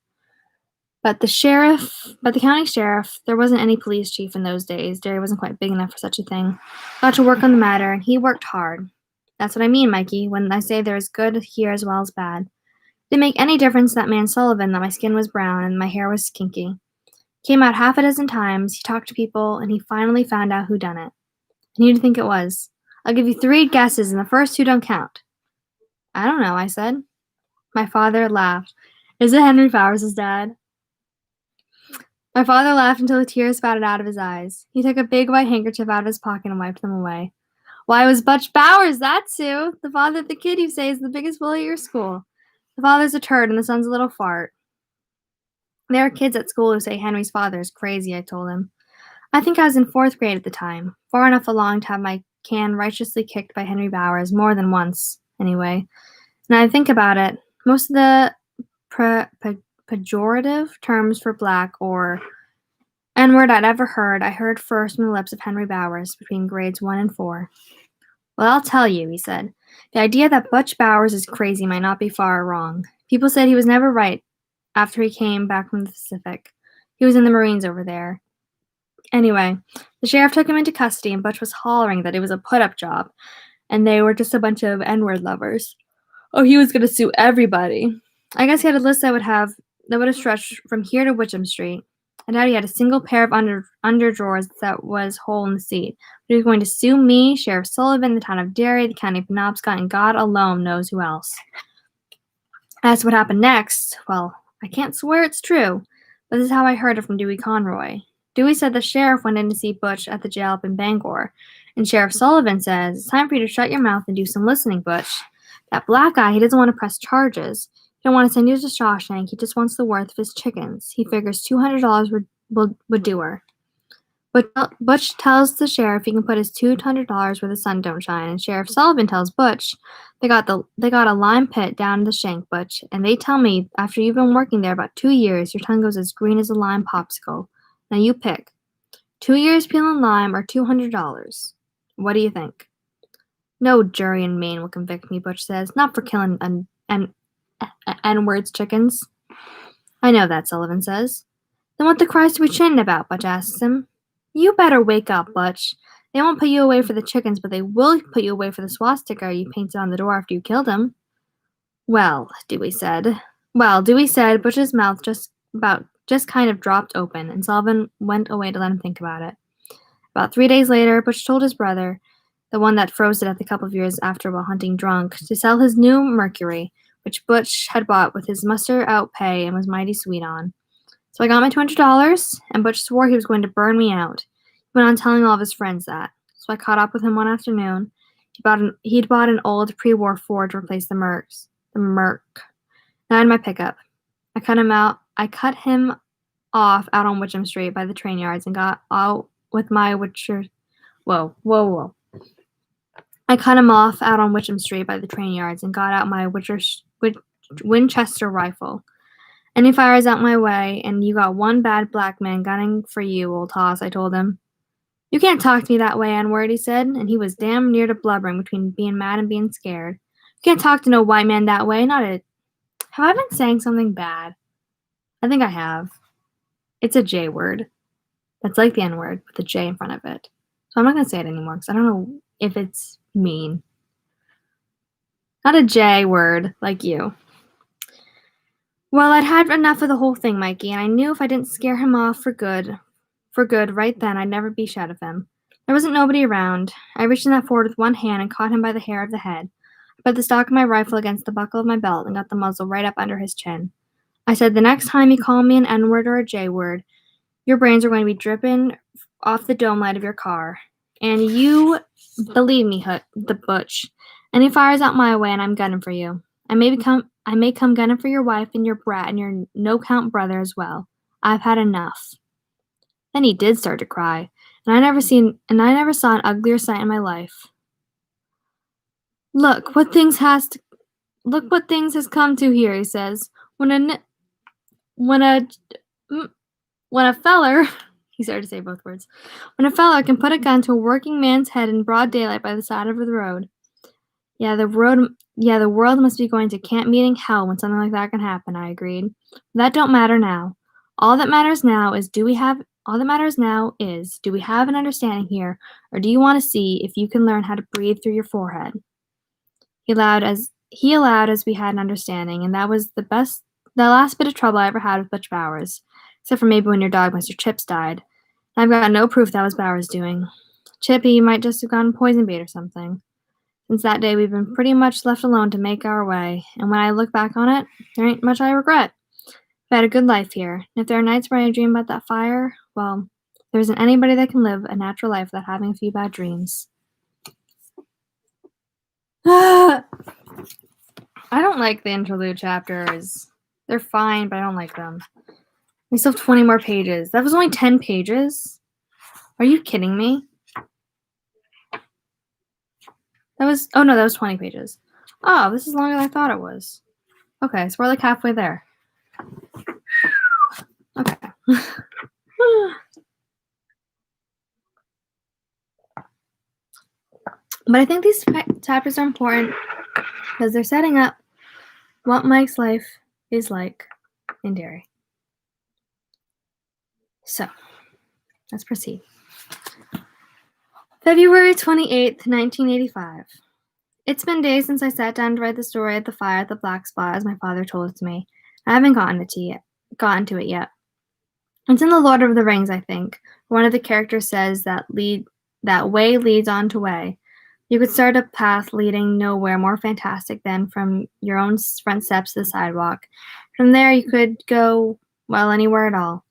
But the county sheriff, there wasn't any police chief in those days. Derry wasn't quite big enough for such a thing. Got to work on the matter, and he worked hard. That's what I mean, Mikey, when I say there is good here as well as bad. Didn't make any difference to that man Sullivan that my skin was brown and my hair was kinky. Came out half a dozen times, he talked to people, and he finally found out who done it. And who do you think it was? I'll give you 3 guesses, and the first 2 don't count. I don't know, I said. My father laughed. Is it Henry Fowers' dad? My father laughed until the tears spouted out of his eyes. He took a big white handkerchief out of his pocket and wiped them away. Why, it was Butch Bowers, that's who! The father of the kid you say is the biggest bully at your school. The father's a turd and the son's a little fart. There are kids at school who say Henry's father is crazy, I told him. I think I was in 4th grade at the time, far enough along to have my can righteously kicked by Henry Bowers more than once, anyway. Now I think about it, most of the pejorative terms for black or N-word I'd ever heard, I heard first from the lips of Henry Bowers between grades 1 and 4. Well, I'll tell you, he said. The idea that Butch Bowers is crazy might not be far wrong. People said he was never right after he came back from the Pacific. He was in the Marines over there. Anyway, the sheriff took him into custody, and Butch was hollering that it was a put-up job, and they were just a bunch of N-word lovers. Oh, he was going to sue everybody. I guess he had a list that would have stretched from here to Witcham Street. I doubt he had a single pair of underdrawers that was hole in the seat. But he was going to sue me, Sheriff Sullivan, the town of Derry, the county of Penobscot, and God alone knows who else. As to what happened next, well, I can't swear it's true, but this is how I heard it from Dewey Conroy. Dewey said the sheriff went in to see Butch at the jail up in Bangor, and Sheriff Sullivan says, it's time for you to shut your mouth and do some listening, Butch. That black guy, he doesn't want to press charges. He don't want to send you to Shawshank, he just wants the worth of his chickens. He figures $200 would do her. But Butch tells the sheriff he can put his $200 where the sun don't shine, and Sheriff Sullivan tells Butch they got a lime pit down in the shank, Butch, and they tell me after you've been working there about 2 years, your tongue goes as green as a lime popsicle. Now you pick. 2 years peeling lime or $200. What do you think? No jury in Maine will convict me, Butch says. Not for killing N-words chickens. I know that, Sullivan says. Then what the Christ are we chinning about? Butch asks him. You better wake up, Butch. They won't put you away for the chickens, but they will put you away for the swastika you painted on the door after you killed him. Well, Dewey said, Butch's mouth just kind of dropped open, and Sullivan went away to let him think about it. About 3 days later, Butch told his brother, the one that froze to death a couple of years after while hunting drunk, to sell his new Mercury, which Butch had bought with his muster-out pay and was mighty sweet on. So I got my $200, and Butch swore he was going to burn me out. He went on telling all of his friends that. So I caught up with him one afternoon. He'd bought an old pre-war Ford to replace the Merc. And I had my pickup. I cut him off out on Witcham Street by the train yards and got out with my Whoa. I cut him off out on Witcham Street by the train yards and got out my Winchester rifle. Any fires out my way, and you got one bad black man gunning for you, old hoss, I told him. You can't talk to me that way, N-word, he said, and he was damn near to blubbering between being mad and being scared. You can't talk to no white man that way, not a... Have I been saying something bad? I think I have. It's a J word. That's like the N-word with a J in front of it. So I'm not going to say it anymore because I don't know if it's mean. Not a J word like you. Well, I'd had enough of the whole thing, Mikey, and I knew if I didn't scare him off for good right then, I'd never be shed of him. There wasn't nobody around. I reached in that forward with one hand and caught him by the hair of the head. I put the stock of my rifle against the buckle of my belt and got the muzzle right up under his chin. I said, the next time you call me an N-word or a J-word, your brains are going to be dripping off the dome light of your car. And you, believe me, the butch, any fires out my way and I'm gunning for you. I may come gunning for your wife and your brat and your no-count brother as well. I've had enough. Then he did start to cry, and I never saw an uglier sight in my life. Look what things has come to here, he says. When a feller, he started to say both words. When a feller can put a gun to a working man's head in broad daylight by the side of the road. Yeah, the world must be going to camp meeting hell when something like that can happen, I agreed. That don't matter now. All that matters now is do we have an understanding here, or do you want to see if you can learn how to breathe through your forehead? He allowed as we had an understanding, and that was the last bit of trouble I ever had with Butch Bowers, except for maybe when your dog Mr. Chips died. I've got no proof that was Bowers' doing. Chippy might just have gone poison bait or something. Since that day, we've been pretty much left alone to make our way, and when I look back on it, there ain't much I regret. I've had a good life here, and if there are nights where I dream about that fire, well, there isn't anybody that can live a natural life without having a few bad dreams. I don't like the interlude chapters. They're fine, but I don't like them. We still have 20 more pages. That was only 10 pages? Are you kidding me? That was 20 pages. Oh, this is longer than I thought it was. Okay, so we're like halfway there. Okay. But I think these chapters are important because they're setting up what Mike's life is like in Derry. So, let's proceed. February 28th, 1985. It's been days since I sat down to write the story of the fire at the Black Spot as my father told it to me. I haven't gotten to it yet. It's in the Lord of the Rings, I think. One of the characters says that way leads on to way. You could start a path leading nowhere more fantastic than from your own front steps to the sidewalk. From there you could go, well, anywhere at all.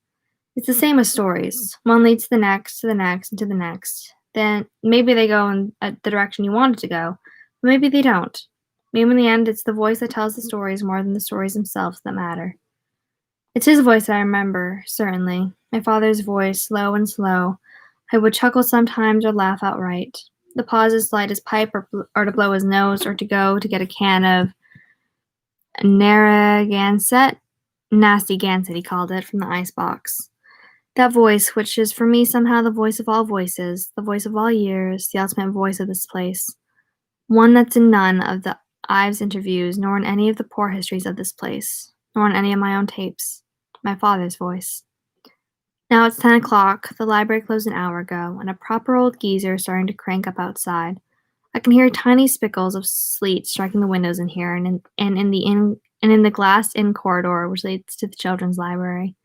It's the same as stories. One leads to the next, and to the next. Then maybe they go in the direction you want it to go, but maybe they don't. Maybe in the end it's the voice that tells the stories more than the stories themselves that matter. It's his voice that I remember, certainly. My father's voice, low and slow. I would chuckle sometimes or laugh outright. The pauses to light his pipe or to blow his nose or to go to get a can of Narragansett. Nasty Gansett, he called it, from the icebox. That voice, which is for me somehow the voice of all voices, the voice of all years, the ultimate voice of this place. One that's in none of the Ives interviews, nor in any of the poor histories of this place, nor in any of my own tapes. My father's voice. Now it's 10 o'clock, the library closed an hour ago, and a proper old geezer is starting to crank up outside. I can hear tiny spickles of sleet striking the windows in here and in the glassed in corridor which leads to the children's library.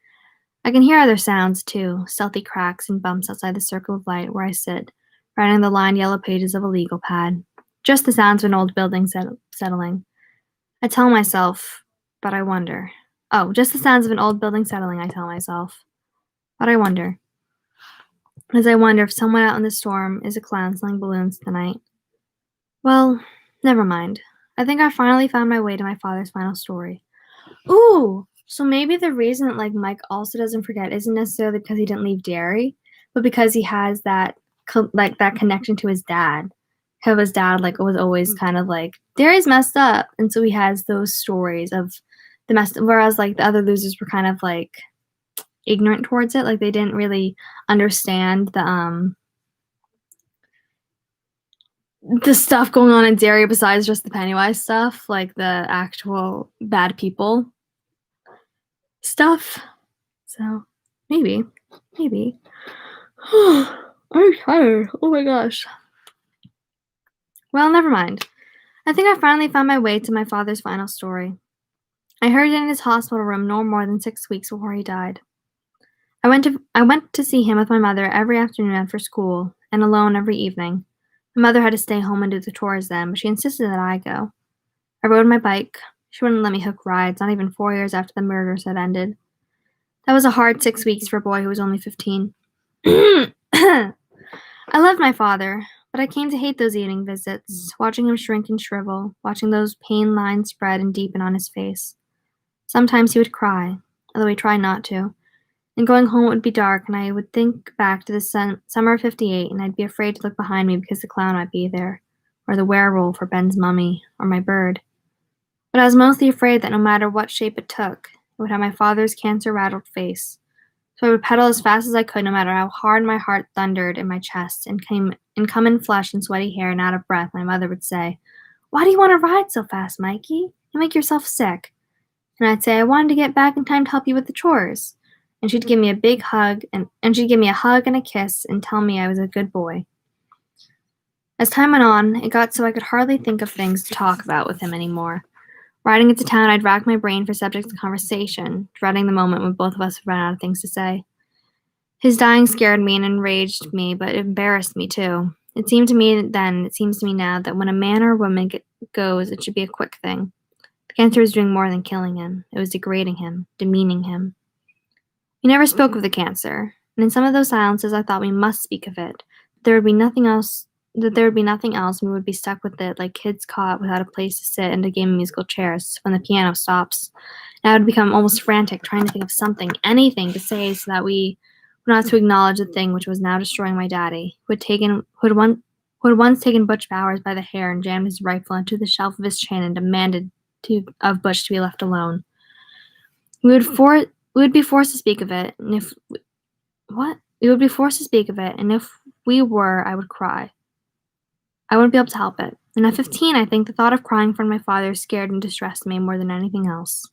I can hear other sounds, too, stealthy cracks and bumps outside the circle of light where I sit, writing the lined yellow pages of a legal pad. Just the sounds of an old building settling. I tell myself, but I wonder. Oh, just the sounds of an old building settling, I tell myself. But I wonder. As I wonder if someone out in the storm is a clown selling balloons tonight. Well, never mind. I think I finally found my way to my father's final story. Ooh! So maybe the reason that Mike also doesn't forget isn't necessarily because he didn't leave Derry, but because he has that connection to his dad. how his dad, like, was always kind of like, Derry's messed up. And so he has those stories of the mess, whereas, like, the other losers were kind of, like, ignorant towards it. Like, they didn't really understand the stuff going on in Derry besides just the Pennywise stuff, like the actual bad people stuff. So, maybe. I'm tired. Oh my gosh. Well, never mind. I think I finally found my way to my father's final story. I heard it in his hospital room no more than 6 weeks before he died. I went to see him with my mother every afternoon after school, and alone every evening. My mother had to stay home and do the chores then, but she insisted that I go. I rode my bike. She wouldn't let me hook rides, not even 4 years after the murders had ended. That was a hard 6 weeks for a boy who was only 15. I loved my father, but I came to hate those evening visits, watching him shrink and shrivel, watching those pain lines spread and deepen on his face. Sometimes he would cry, although he tried not to. And going home it would be dark, and I would think back to the summer of '58, and I'd be afraid to look behind me because the clown might be there, or the werewolf, or Ben's mummy, or my bird. But I was mostly afraid that no matter what shape it took, it would have my father's cancer-rattled face. So I would pedal as fast as I could, no matter how hard my heart thundered in my chest, and come in flushed and sweaty hair and out of breath. My mother would say, "Why do you want to ride so fast, Mikey? You make yourself sick." And I'd say, "I wanted to get back in time to help you with the chores." And she'd give me a big hug, and she'd give me a hug and a kiss and tell me I was a good boy. As time went on, it got so I could hardly think of things to talk about with him anymore. Riding into town, I'd rack my brain for subjects of conversation, dreading the moment when both of us would run out of things to say. His dying scared me and enraged me, but it embarrassed me too. It seemed to me then, it seems to me now, that when a man or a woman goes, it should be a quick thing. The cancer was doing more than killing him. It was degrading him, demeaning him. We never spoke of the cancer, and in some of those silences I thought we must speak of it. There would be nothing else, and we would be stuck with it like kids caught without a place to sit in a game of musical chairs when the piano stops. And I would become almost frantic, trying to think of something, anything to say so that we were not to acknowledge the thing which was now destroying my daddy, who had once taken Butch Bowers by the hair and jammed his rifle into the shelf of his chin and demanded of Butch to be left alone. We would be forced to speak of it, and if we were, I would cry. I wouldn't be able to help it. And at 15, I think the thought of crying in front of my father scared and distressed me more than anything else.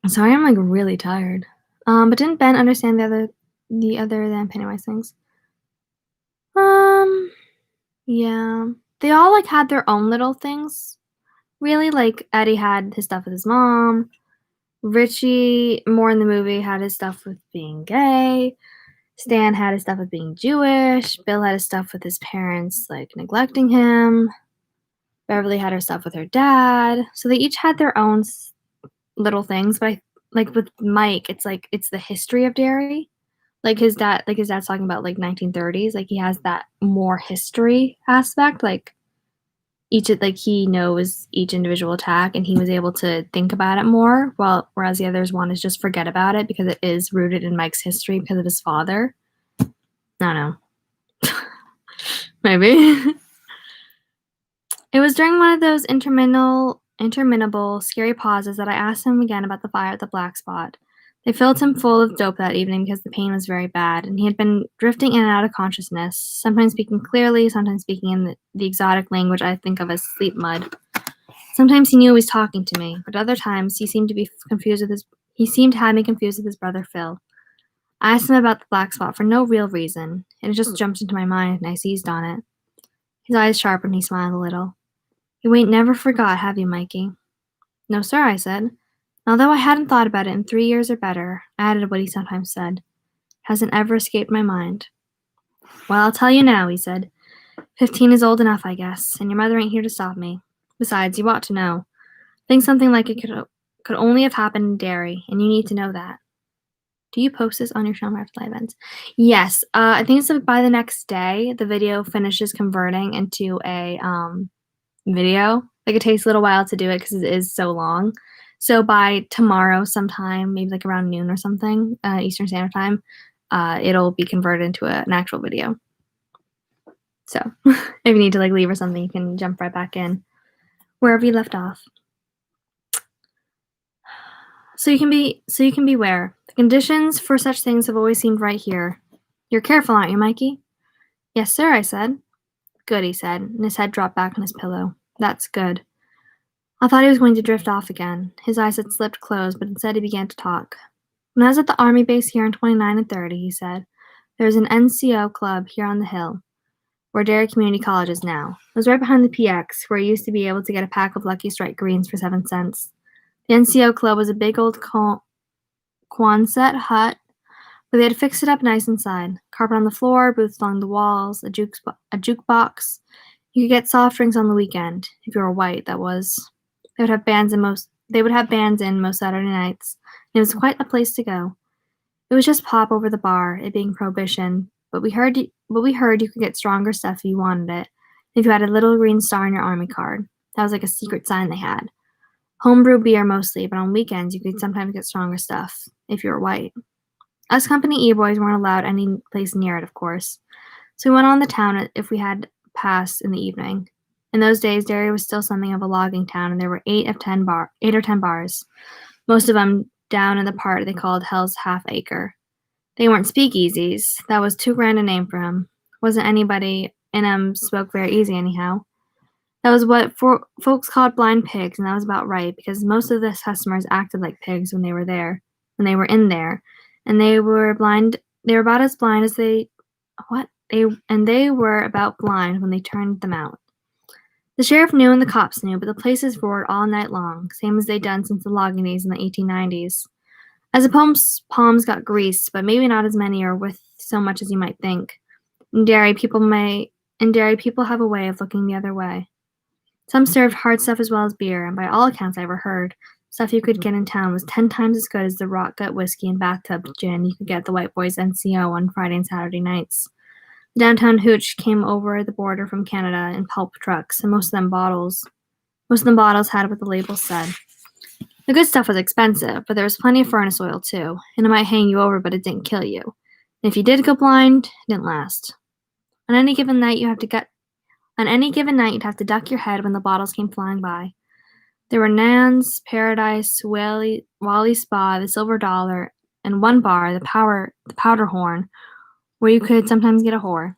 Sorry, I'm like really tired. But didn't Ben understand the other than Pennywise things? Yeah. They all like had their own little things. Really, like Eddie had his stuff with his mom. Richie, more in the movie, had his stuff with being gay. Stan had his stuff with being Jewish. Bill had his stuff with his parents, like, neglecting him. Beverly had her stuff with her dad. So they each had their own little things. But like with Mike, it's like it's the history of Derry. Like his dad's talking about like 1930s. Like he has that more history aspect. Like he knows each individual attack and he was able to think about it more, whereas the others want to just forget about it because it is rooted in Mike's history because of his father. I don't know. Maybe. It was during one of those interminable, scary pauses that I asked him again about the fire at the Black Spot. They filled him full of dope that evening because the pain was very bad, and he had been drifting in and out of consciousness, sometimes speaking clearly, sometimes speaking in the exotic language I think of as sleep mud. Sometimes he knew he was talking to me, but other times he seemed to have me confused with his brother Phil. I asked him about the Black Spot for no real reason, and it just jumped into my mind, and I seized on it. His eyes sharpened, he smiled a little. "You ain't never forgot, have you, Mikey?" "No, sir," I said. Although I hadn't thought about it in 3 years or better, I added what he sometimes said. "Hasn't ever escaped my mind." "Well, I'll tell you now," he said. 15 is old enough, I guess, and your mother ain't here to stop me. Besides, you ought to know. I think something like it could only have happened in Derry, and you need to know that. Do you post this on your channel after live events? Yes. I think it's by the next day, the video finishes converting into a video. Like it takes a little while to do it because it is so long. So by tomorrow sometime, maybe like around noon or something, Eastern Standard Time, it'll be converted into an actual video. So, if you need to, like, leave or something, you can jump right back in wherever you left off. So you can beware. The conditions for such things have always seemed right here. You're careful, aren't you, Mikey? Yes, sir, I said. Good, he said, and his head dropped back on his pillow. That's good. I thought he was going to drift off again. His eyes had slipped closed, but instead he began to talk. When I was at the Army base here in 29 and 30, he said, there was an NCO club here on the hill, where Derry Community College is now. It was right behind the PX, where you used to be able to get a pack of Lucky Strike greens for 7 cents. The NCO club was a big old Quonset hut, but they had fixed it up nice inside. Carpet on the floor, booths along the walls, a jukebox. You could get soft drinks on the weekend, if you were white, that was. They would have bands in most Saturday nights, and it was quite a place to go. It was just pop over the bar, it being prohibition, but we heard you could get stronger stuff if you wanted it, if you had a little green star on your army card. That was like a secret sign they had. Homebrew beer mostly, but on weekends you could sometimes get stronger stuff, if you were white. Us Company E boys weren't allowed any place near it, of course, so we went on the town if we had passed in the evening. In those days, Derry was still something of a logging town, and there were 8 or 10 bars, most of them down in the part they called Hell's Half Acre. They weren't speakeasies. That was too grand a name for 'em. Wasn't anybody in 'em spoke very easy anyhow. That was what folks called blind pigs, and that was about right, because most of the customers acted like pigs when they were in there, and they were about as blind as they were about blind when they turned them out. The sheriff knew and the cops knew, but the places roared all night long, same as they'd done since the logging days in the 1890s. I suppose palms got greased, but maybe not as many or with so much as you might think. In Derry, people have a way of looking the other way. Some served hard stuff as well as beer, and by all accounts I ever heard, stuff you could get in town was 10 times as good as the rot gut whiskey and bathtub gin you could get at the White Boys NCO on Friday and Saturday nights. The downtown hooch came over the border from Canada in pulp trucks, and most of them bottles had what the labels said. The good stuff was expensive, but there was plenty of furnace oil too, and it might hang you over, but it didn't kill you. And if you did go blind, it didn't last. On any given night, you'd have to duck your head when the bottles came flying by. There were Nan's, Paradise, Wally Spa, the Silver Dollar, and one bar, the Powder Horn, where you could sometimes get a whore.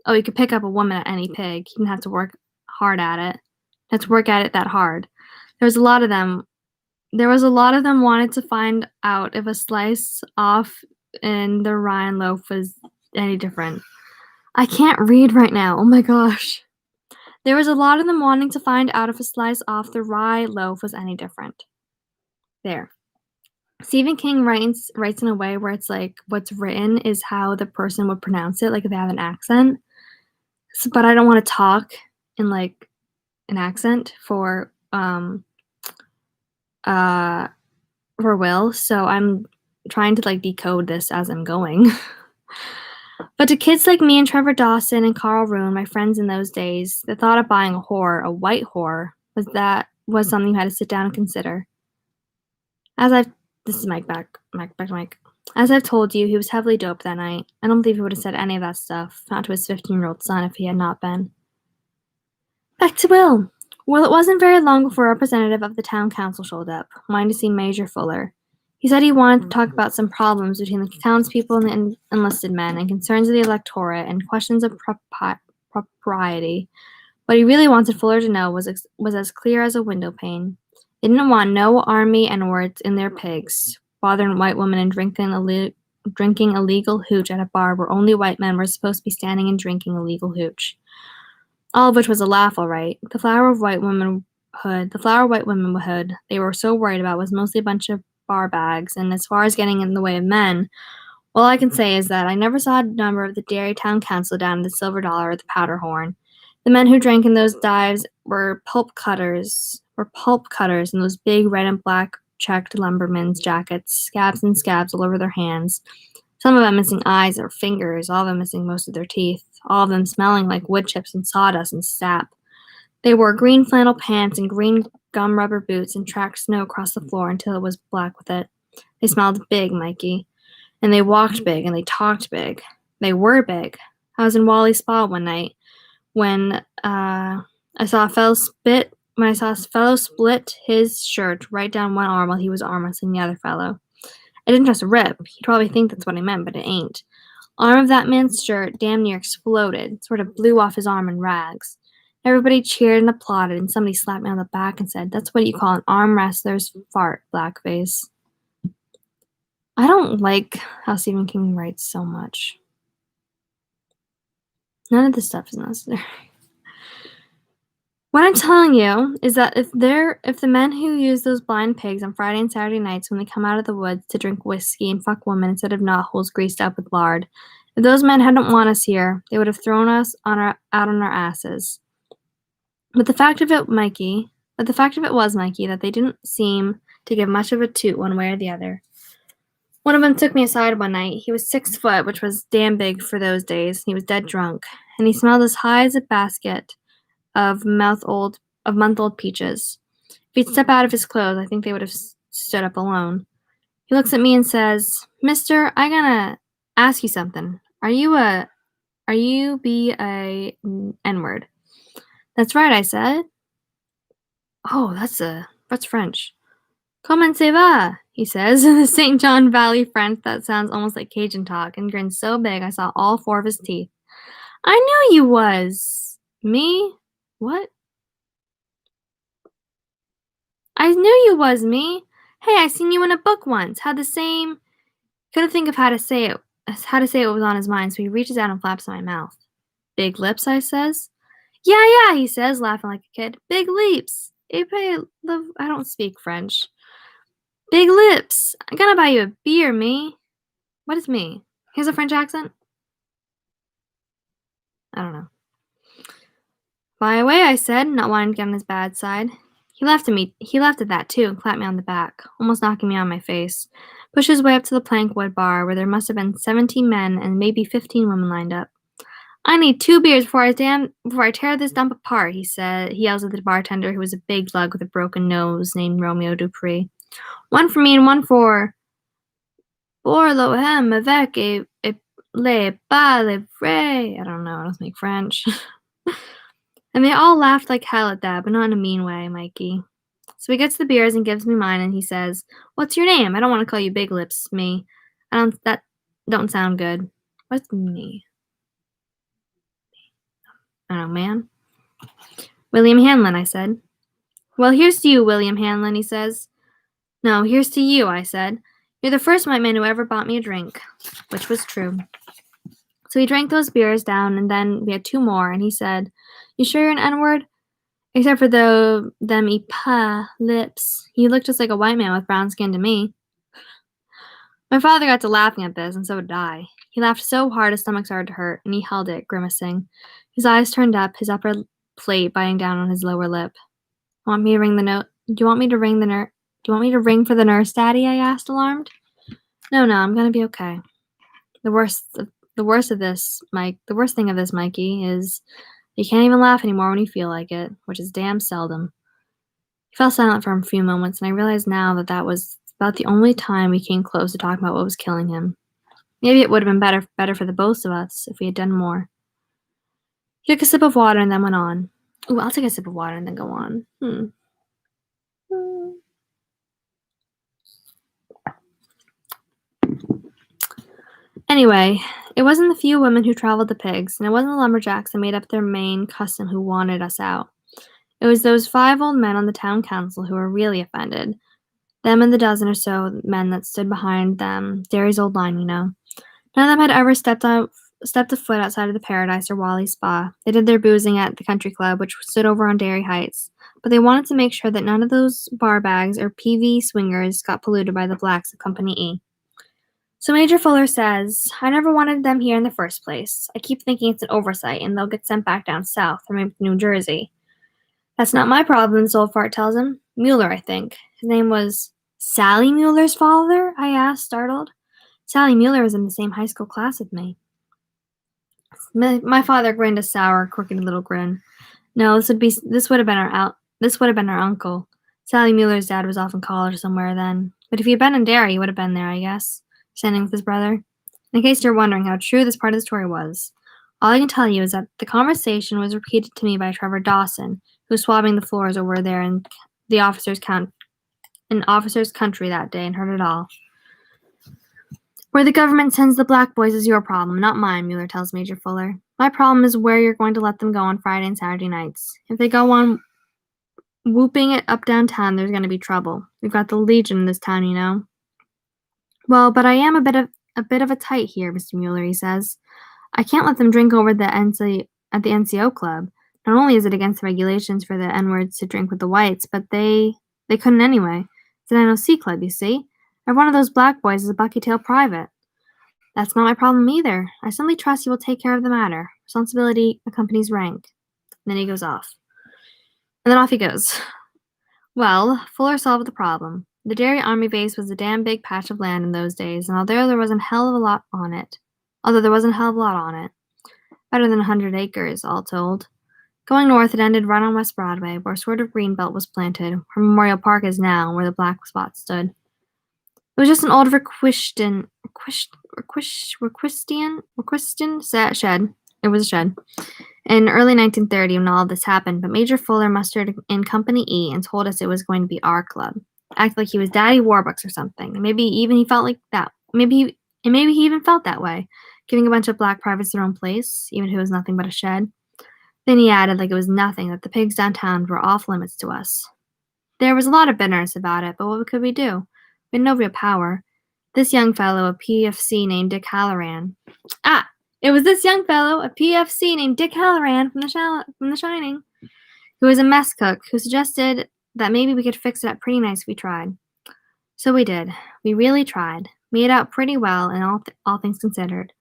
Oh, you could pick up a woman at any pig. You didn't have to work hard at it. You had to work at it that hard. There was a lot of them wanted to find out if a slice off in the rye loaf was any different. I can't read right now. Oh my gosh. There was a lot of them wanting to find out if a slice off the rye loaf was any different. There. Stephen King writes in a way where it's like what's written is how the person would pronounce it, like if they have an accent. So, but I don't want to talk in like an accent for Will, so I'm trying to like decode this as I'm going. But to kids like me and Trevor Dawson and Carl Roon, my friends in those days, the thought of buying a white whore, was something you had to sit down and consider. This is Mike back. As I've told you, he was heavily doped that night. I don't believe he would have said any of that stuff, not to his 15-year-old son if he had not been. Back to Will. Well, it wasn't very long before a representative of the town council showed up, wanting to see Major Fuller. He said he wanted to talk about some problems between the townspeople and the enlisted men, and concerns of the electorate, and questions of propriety. What he really wanted Fuller to know was as clear as a window pane. They didn't want no army N-words in their pigs, bothering white women and drinking illegal hooch at a bar where only white men were supposed to be standing and drinking illegal hooch. All of which was a laugh, all right. The flower white womanhood they were so worried about was mostly a bunch of bar bags, and as far as getting in the way of men, all I can say is that I never saw a member of the Derry Town Council down at the Silver Dollar or the Powder Horn. The men who drank in those dives were pulp cutters in those big red and black checked lumbermen's jackets, scabs and scabs all over their hands, some of them missing eyes or fingers, all of them missing most of their teeth, all of them smelling like wood chips and sawdust and sap. They wore green flannel pants and green gum rubber boots and tracked snow across the floor until it was black with it. They smelled big, Mikey. And they walked big and they talked big. They were big. I was in Wally Spa one night. when I saw a fellow split his shirt right down one arm while he was arm wrestling the other fellow. I didn't just rip. He'd probably think that's what I meant, but it ain't. Arm of that man's shirt damn near exploded, sort of blew off his arm in rags. Everybody cheered and applauded, and somebody slapped me on the back and said, "That's what you call an arm wrestler's fart, blackface." I don't like how Stephen King writes so much. None of this stuff is necessary. What I'm telling you is that if the men who use those blind pigs on Friday and Saturday nights when they come out of the woods to drink whiskey and fuck women instead of knotholes greased up with lard, if those men hadn't want us here, they would have thrown us out on our asses. But the fact of it, Mikey, that they didn't seem to give much of a toot one way or the other. One of them took me aside one night. He was 6 foot, which was damn big for those days. He was dead drunk, and he smelled as high as a basket of month-old peaches. If he'd step out of his clothes, I think they would have stood up alone. He looks at me and says, "Mister, I gotta ask you something. Are you be a N-word?" "That's right," I said. "Oh, that's French." "Comment ça va?" he says in the St. John Valley French that sounds almost like Cajun talk, and grinned so big I saw all 4 of his teeth. "I knew you was." "Me? What?" "I knew you was, me. Hey, I seen you in a book once. Had the same—" Couldn't think of how to say it was on his mind, so he reaches out and flaps my mouth. "Big lips," I says. Yeah, he says, laughing like a kid. "Big leaps. I don't speak French. Big lips. I'm gonna buy you a beer, me." What is me? Here's a French accent? I don't know. "Buy away," I said, not wanting to get on his bad side. He laughed at that too, and clapped me on the back, almost knocking me on my face. Pushed his way up to the plank wood bar, where there must have been 17 men and maybe 15 women lined up. "I need 2 beers before I tear this dump apart," he said. He yells at the bartender, who was a big lug with a broken nose named Romeo Dupree. "One for me and one for l'homme avec les pas les vrais." I don't know, I don't speak French. And they all laughed like hell at that, but not in a mean way, Mikey. So he gets the beers and gives me mine, and he says, "What's your name? I don't want to call you Big Lips, me. That don't sound good." "What's me?" "I don't know, man." "William Hanlon," I said. "Well, here's to you, William Hanlon," he says. "No, here's to you," I said. "You're the first white man who ever bought me a drink," which was true. So he drank those beers down, and then we had 2 more, and he said, "You sure you're an N-word? Except for them lips. You look just like a white man with brown skin to me." My father got to laughing at this, and so did I. He laughed so hard his stomach started to hurt, and he held it, grimacing. His eyes turned up, his upper plate biting down on his lower lip. Do you want me to ring for the nurse, Daddy?" I asked, alarmed. No, I'm gonna be okay. The worst thing of this, Mikey, is you can't even laugh anymore when you feel like it, which is damn seldom. He fell silent for a few moments, and I realized now that was about the only time we came close to talking about what was killing him. Maybe it would have been better for the both of us if we had done more. He took a sip of water and then went on. Ooh, I'll take a sip of water and then go on. Anyway, it wasn't the few women who traveled the pigs, and it wasn't the lumberjacks that made up their main custom who wanted us out. It was those 5 old men on the town council who were really offended. Them and the dozen or so men that stood behind them, Derry's old line, you know. None of them had ever stepped a foot outside of the Paradise or Wally's Spa. They did their boozing at the country club, which stood over on Derry Heights, but they wanted to make sure that none of those bar bags or PV swingers got polluted by the blacks of Company E. So Major Fuller says, "I never wanted them here in the first place. I keep thinking it's an oversight and they'll get sent back down south, or maybe to New Jersey." "That's not my problem," this old fart tells him. "Mueller, I think. His name was—" "Sally Mueller's father?" I asked, startled. "Sally Mueller was in the same high school class with me." My father grinned a sour, crooked little grin. "No, this would have been our uncle. Sally Mueller's dad was off in college somewhere then. But if he had been in Derry, he would have been there, I guess, standing with his brother. In case you're wondering how true this part of the story was, All I can tell you is that the conversation was repeated to me by Trevor Dawson, who was swabbing the floors over there in the officer's country that day and heard it all. Where the government sends the black boys is your problem, not mine, Mueller tells Major Fuller. My problem is where you're going to let them go on Friday and Saturday nights. If they go on whooping it up downtown, there's going to be trouble. We've got the Legion in this town, you know. Well, but I am a bit of a tight here, Mr. Mueller, he says. I can't let them drink over at the NCO club. Not only is it against the regulations for the N-words to drink with the whites, but they couldn't anyway. It's an NOC club, you see. Every one of those black boys is a bucky-tailed private. That's not my problem either. I simply trust you will take care of the matter. Responsibility accompanies rank. And then he goes off. And then off he goes. Well, Fuller solved the problem. The Derry Army base was a damn big patch of land in those days, and although there wasn't a hell of a lot on it, better than 100 acres, all told. Going north, it ended right on West Broadway, where a sort of green belt was planted, where Memorial Park is now, where the black spot stood. It was just an old requisition shed. It was a shed. In early 1930, when all this happened, but Major Fuller mustered in Company E and told us it was going to be our club. Acted like he was Daddy Warbucks or something. And maybe even he felt like that. Maybe he even felt that way, giving a bunch of black privates their own place, even if it was nothing but a shed. Then he added, like it was nothing, that the pigs downtown were off limits to us. There was a lot of bitterness about it, but what could we do? We had no real power. This young fellow, a PFC named Dick Halloran. It was this young fellow, a PFC named Dick Halloran from The Shining, who was a mess cook, who suggested that maybe we could fix it up pretty nice if we tried. So we did. We really tried. Made out pretty well, and all things considered.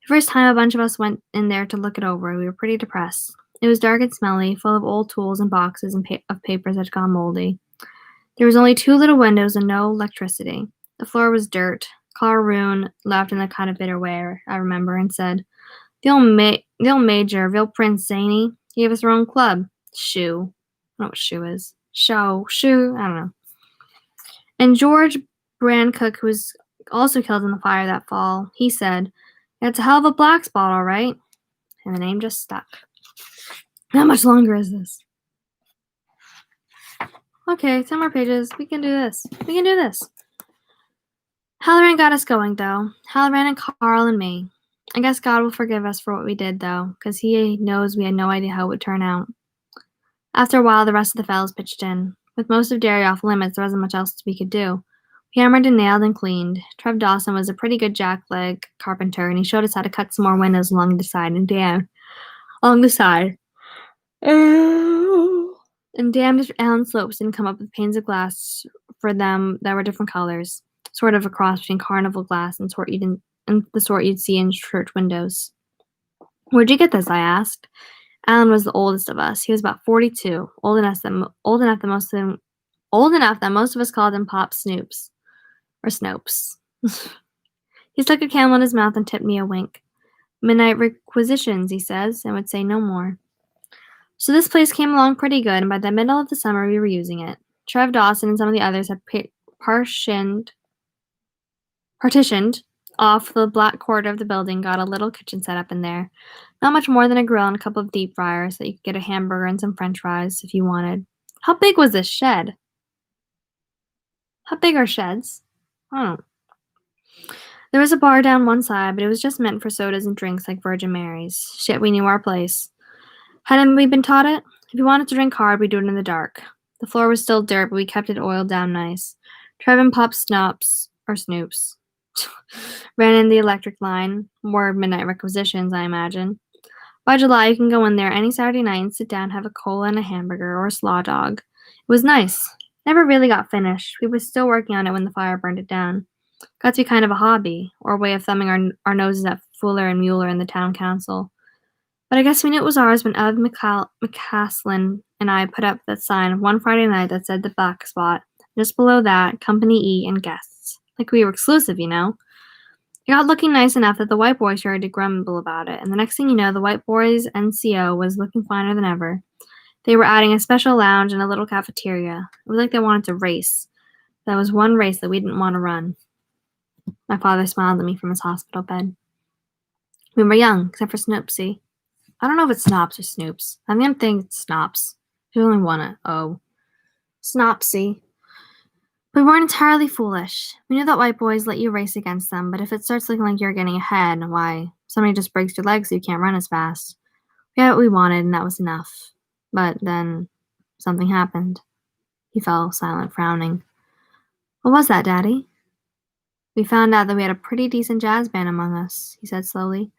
The first time a bunch of us went in there to look it over, we were pretty depressed. It was dark and smelly, full of old tools and boxes of papers that had gone moldy. There was only 2 little windows and no electricity. The floor was dirt. Carl Roon laughed in a kind of bitter way, I remember, and said, The old major, real prince, ain't he? He gave us our own club. Shoe. I don't know what shoe is. Shoe, I don't know. And George Brancook, who was also killed in the fire that fall, he said, It's a hell of a black spot, all right. And the name just stuck. How much longer is this? Okay, 10 more pages. We can do this. Halloran got us going, though. Halloran and Carl and me. I guess God will forgive us for what we did, though, because he knows we had no idea how it would turn out. After a while, the rest of the fellows pitched in. With most of Derry off limits, there wasn't much else we could do. We hammered and nailed and cleaned. Trev Dawson was a pretty good jackleg carpenter, and he showed us how to cut some more windows along the side and dam. Along the side. And damned if Allen Slopes didn't come up with panes of glass for them that were different colors, sort of a cross between carnival glass and the sort you'd see in church windows. Where'd you get this? I asked. Allen was the oldest of us. He was about 42, old enough that most of us called him Pop Snoops or Snopes. He stuck a candle in his mouth and tipped me a wink. Midnight requisitions, he says, and would say no more. So this place came along pretty good, and by the middle of the summer we were using it. Trev Dawson and some of the others had partitioned off the black quarter of the building, got a little kitchen set up in there. Not much more than a grill and a couple of deep fryers so that you could get a hamburger and some french fries if you wanted. How big was this shed? How big are sheds? I don't know. There was a bar down one side, but it was just meant for sodas and drinks like Virgin Marys. Shit, we knew our place. Hadn't we been taught it? If we wanted to drink hard, we'd do it in the dark. The floor was still dirt, but we kept it oiled down nice. Trev and Pop Snoops ran in the electric line. More midnight requisitions, I imagine. By July, you can go in there any Saturday night and sit down, have a cola and a hamburger or a slaw dog. It was nice. Never really got finished. We were still working on it when the fire burned it down. Got to be kind of a hobby, or a way of thumbing our noses at Fuller and Mueller and the town council. But I guess we knew it was ours when Ev McCaslin and I put up that sign one Friday night that said the black spot. Just below that, Company E and guests. Like we were exclusive, you know? It got looking nice enough that the white boys started to grumble about it, and the next thing you know, the white boys' NCO was looking finer than ever. They were adding a special lounge and a little cafeteria. It was like they wanted to race. That was one race that we didn't want to run. My father smiled at me from his hospital bed. We were young, except for Snoopsy. I don't know if it's Snops or Snoops. I think I'm thinking it's Snops. There's only one O. Snopsy. We weren't entirely foolish. We knew that white boys let you race against them, but if it starts looking like you're getting ahead, why, somebody just breaks your leg so you can't run as fast. We had what we wanted, and that was enough. But then something happened. He fell silent, frowning. What was that, Daddy? We found out that we had a pretty decent jazz band among us, he said slowly.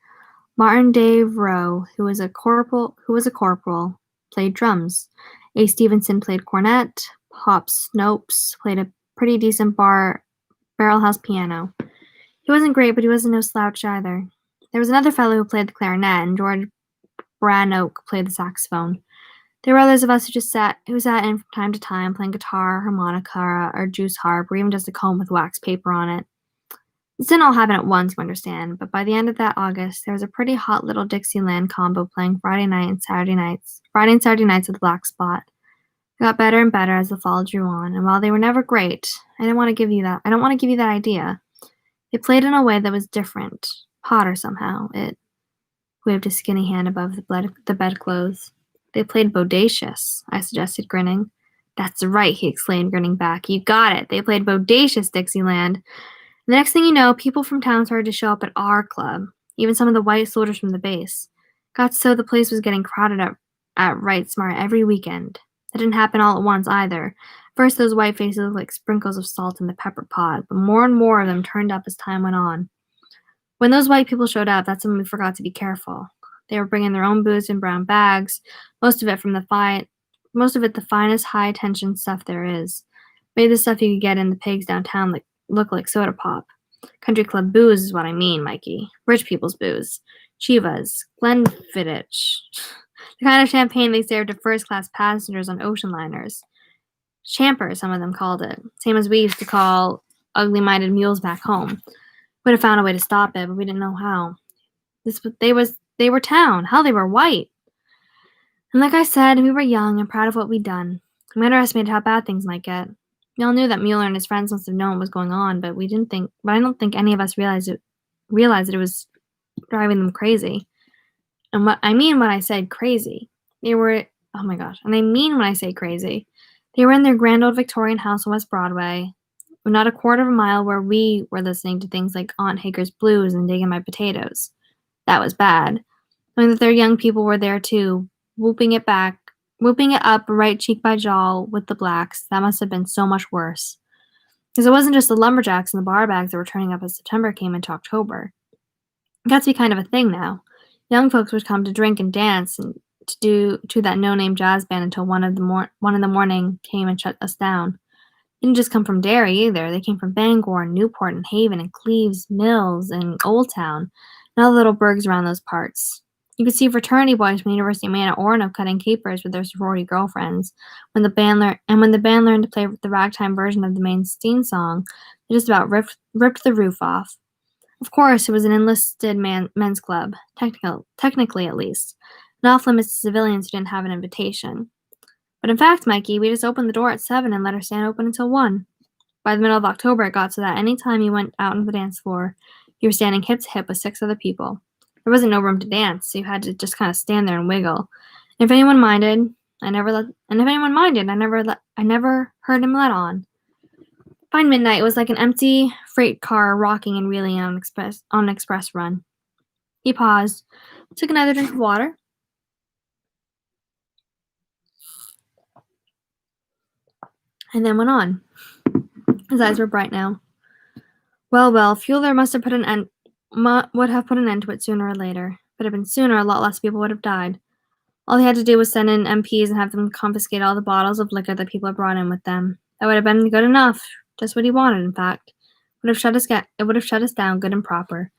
Martin Dave Rowe, who was a corporal, played drums. A. Stevenson played cornet. Pop Snopes played a pretty decent barrelhouse piano. He wasn't great, but he wasn't no slouch either. There was another fellow who played the clarinet, and George Branoke played the saxophone. There were others of us who sat in from time to time, playing guitar, harmonica, or juice harp, or even just a comb with wax paper on it. This didn't all happen at once, you understand, but by the end of that August, there was a pretty hot little Dixieland combo playing Friday and Saturday nights at the Black Spot. It got better and better as the fall drew on, and while they were never great, I don't want to give you that idea. They played in a way that was different, hotter somehow. It waved a skinny hand above the bedclothes. They played bodacious, I suggested, grinning. That's right, he exclaimed, grinning back. You got it. They played bodacious Dixieland. The next thing you know, people from town started to show up at our club, even some of the white soldiers from the base. Got so the place was getting crowded at Right Smart every weekend. That didn't happen all at once either. First, those white faces looked like sprinkles of salt in the pepper pot, but more and more of them turned up as time went on. When those white people showed up, that's when we forgot to be careful. They were bringing their own booze in brown bags, most of it the finest high-tension stuff there is. Made the stuff you could get in the pigs downtown look like soda pop. Country club booze is what I mean, Mikey. Rich people's booze. Chivas, Glenfiddich. The kind of champagne they served to first-class passengers on ocean liners. Champers, some of them called it. Same as we used to call ugly-minded mules back home. Would have found a way to stop it, but we didn't know how. They were town. Hell, they were white. And like I said, we were young and proud of what we'd done. We underestimated how bad things might get. We all knew that Mueller and his friends must have known what was going on, but I don't think any of us realized that it was driving them crazy. And what I mean when I said crazy, they were, oh my gosh, and I mean when I say crazy, they were in their grand old Victorian house on West Broadway, not a quarter of a mile where we were listening to things like Aunt Hager's Blues and Digging My Potatoes. That was bad. Knowing that their young people were there too, whooping it up right cheek by jowl with the blacks, that must have been so much worse. Because it wasn't just the lumberjacks and the bar bags that were turning up as September came into October. It got to be kind of a thing now. Young folks would come to drink and dance and to that no-name jazz band until 1 in the morning came and shut us down. They didn't just come from Derry either. They came from Bangor and Newport and Haven and Cleves Mills and Old Town and all the little burgs around those parts. You could see fraternity boys from the University of Maine at Orono cutting capers with their sorority girlfriends. When the band learned to play the ragtime version of the main Steen song, they just about ripped the roof off. Of course, it was an enlisted men's club, technically at least, and off limits to civilians who didn't have an invitation. But in fact, Mikey, we just opened the door at 7 and let our stand open until 1. By the middle of October, it got so that any time you went out on the dance floor, you were standing hip to hip with 6 other people. There wasn't no room to dance, so you had to just kind of stand there and wiggle. And if anyone minded, I never heard him let on. By midnight, it was like an empty freight car rocking and reeling on an express run. He paused, took another drink of water, and then went on. His eyes were bright now. Well, Fuller would have put an end to it sooner or later. If it had been sooner, a lot less people would have died. All he had to do was send in MPs and have them confiscate all the bottles of liquor that people had brought in with them. That would have been good enough. Just what he wanted, in fact. It would have shut us down good and proper.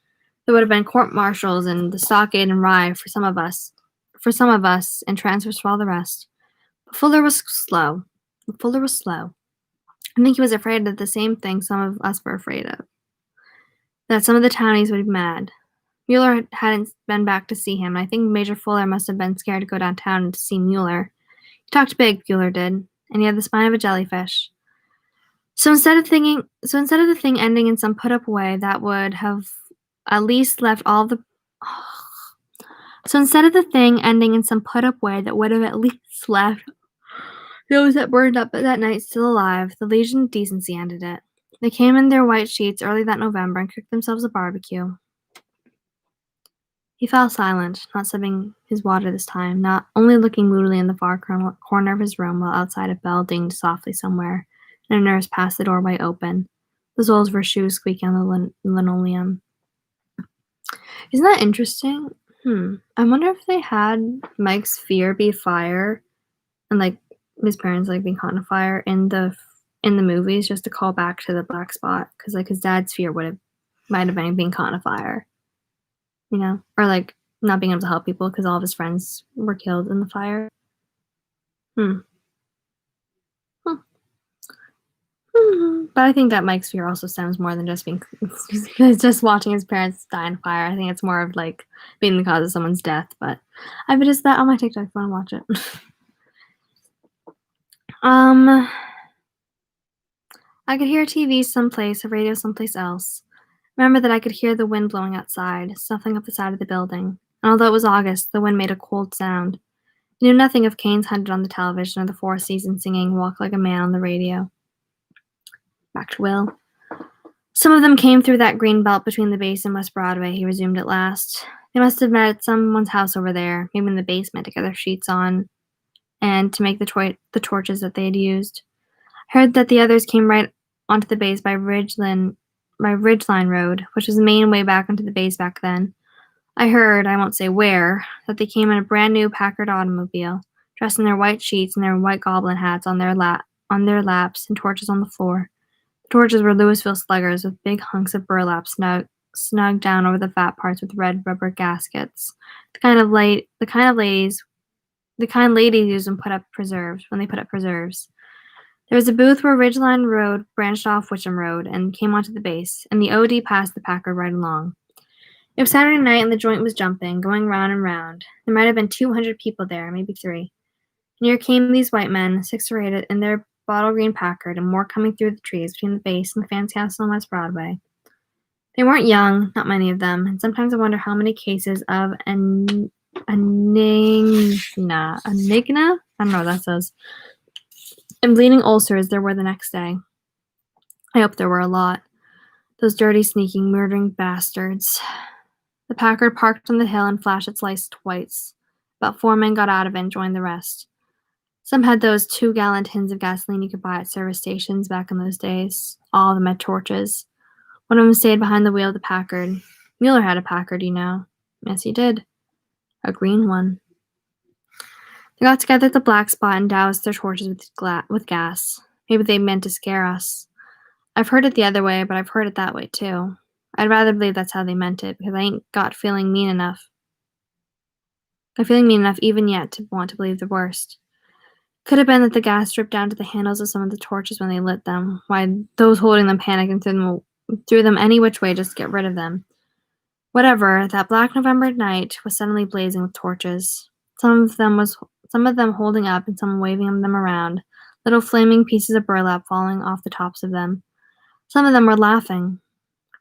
There would have been court-martials and the stockade and rye for some of us, and transfers for all the rest. But Fuller was slow. I think he was afraid of the same thing some of us were afraid of. That some of the townies would be mad. Mueller hadn't been back to see him, and I think Major Fuller must have been scared to go downtown to see Mueller. He talked big, Fuller did, and he had the spine of a jellyfish. So instead of the thing ending in some put-up way that would have at least left all the So instead of the thing ending in some put-up way that would have at least left those that burned up that night still alive, the Legion of Decency ended it. They came in their white sheets early that November and cooked themselves a barbecue. He fell silent, not sipping his water this time, not only looking moodily in the far corner of his room while outside a bell dinged softly somewhere, and a nurse passed the doorway open, the soles of her shoes squeaking on the linoleum. Isn't that interesting? I wonder if they had Mike's fear be fire and like his parents like being caught in a fire in the movies just to call back to the black spot, because like his dad's fear might have been being caught in a fire, or like not being able to help people because all of his friends were killed in the fire. Hmm. But I think that Mike's fear also stems more than just being just watching his parents die in fire. I think it's more of like being the cause of someone's death. But I just that on my TikTok if you want to watch it. I could hear TV someplace, a radio someplace else. Remember that I could hear the wind blowing outside, snuffling up the side of the building. And although it was August, the wind made a cold sound. I knew nothing of Kane's Hundred on the television or the Four Seasons singing Walk Like a Man on the radio. Back to Will. Some of them came through that green belt between the base and West Broadway, he resumed at last. They must have met at someone's house over there, maybe in the basement, to get their sheets on and to make the torches that they had used. I heard that the others came right onto the base by Ridgeline Road, which was the main way back onto the base back then. I heard, I won't say where, that they came in a brand new Packard automobile, dressed in their white sheets and their white goblin hats on their laps and torches on the floor. The torches were Louisville sluggers with big hunks of burlap snugged down over the fat parts with red rubber gaskets. The kind ladies use when they put up preserves. There was a booth where Ridgeline Road branched off Witcham Road and came onto the base, and the OD passed the Packard right along. It was Saturday night, and the joint was jumping, going round and round. There might have been 200 people there, maybe 3. Near came these white men, 6 or 8 in their bottle green Packard, and more coming through the trees between the base and the fancy house on West Broadway. They weren't young, not many of them, and sometimes I wonder how many cases of enigma, I don't know what that says, and bleeding ulcers there were the next day. I hope there were a lot. Those dirty, sneaking, murdering bastards. The Packard parked on the hill and flashed its lights twice. About 4 men got out of it and joined the rest. Some had those 2-gallon tins of gasoline you could buy at service stations back in those days. All of them had torches. One of them stayed behind the wheel of the Packard. Mueller had a Packard, you know. Yes, he did. A green one. They got together at the black spot and doused their torches with gas. Maybe they meant to scare us. I've heard it the other way, but I've heard it that way too. I'd rather believe that's how they meant it, because I ain't got feeling mean enough even yet to want to believe the worst. Could have been that the gas dripped down to the handles of some of the torches when they lit them, while those holding them panicked and threw them any which way just to get rid of them. Whatever, that black November night was suddenly blazing with torches. Some of them holding up and some waving them around, little flaming pieces of burlap falling off the tops of them. Some of them were laughing.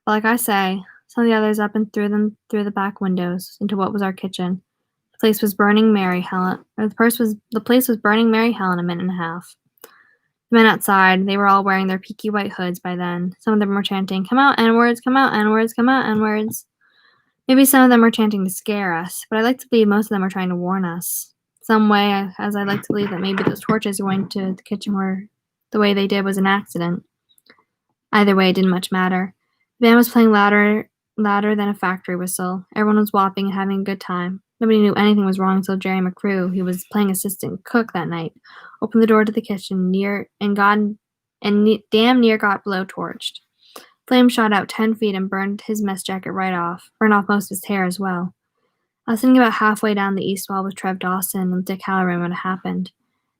But like I say, some of the others up and threw them through the back windows into what was our kitchen. The place was burning merry hell in a minute and a half. The men outside, they were all wearing their peaky white hoods by then. Some of them were chanting, "Come out, N-words, come out, N-words, come out, N-words." Maybe some of them were chanting to scare us, but I like to believe most of them were trying to warn us. Some way, as I like to believe that maybe those torches going to the kitchen were the way they did was an accident. Either way, it didn't much matter. The band was playing louder than a factory whistle. Everyone was whopping and having a good time. Nobody knew anything was wrong until Jerry McCrew, who was playing assistant cook that night, opened the door to the kitchen damn near got blowtorched. Flame shot out 10 feet and burned his mess jacket right off, burned off most of his hair as well. I was sitting about halfway down the east wall with Trev Dawson and Dick Halloran when it happened.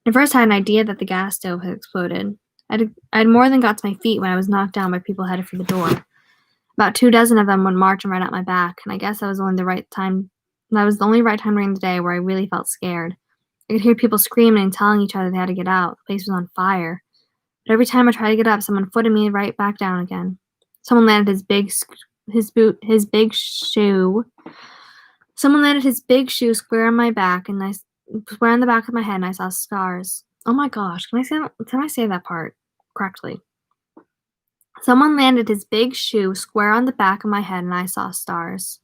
At first I had an idea that the gas stove had exploded. I'd more than got to my feet when I was knocked down by people headed for the door. About 24 of them went marching right at my back, and I guess that was the only right time during the day where I really felt scared. I could hear people screaming and telling each other they had to get out. The place was on fire. But every time I tried to get up, someone footed me right back down again. Someone landed his big shoe Someone landed his big shoe square on my back, and square on the back of my head, and I saw scars. Oh my gosh, can I say that part correctly? Someone landed his big shoe square on the back of my head, and I saw stars.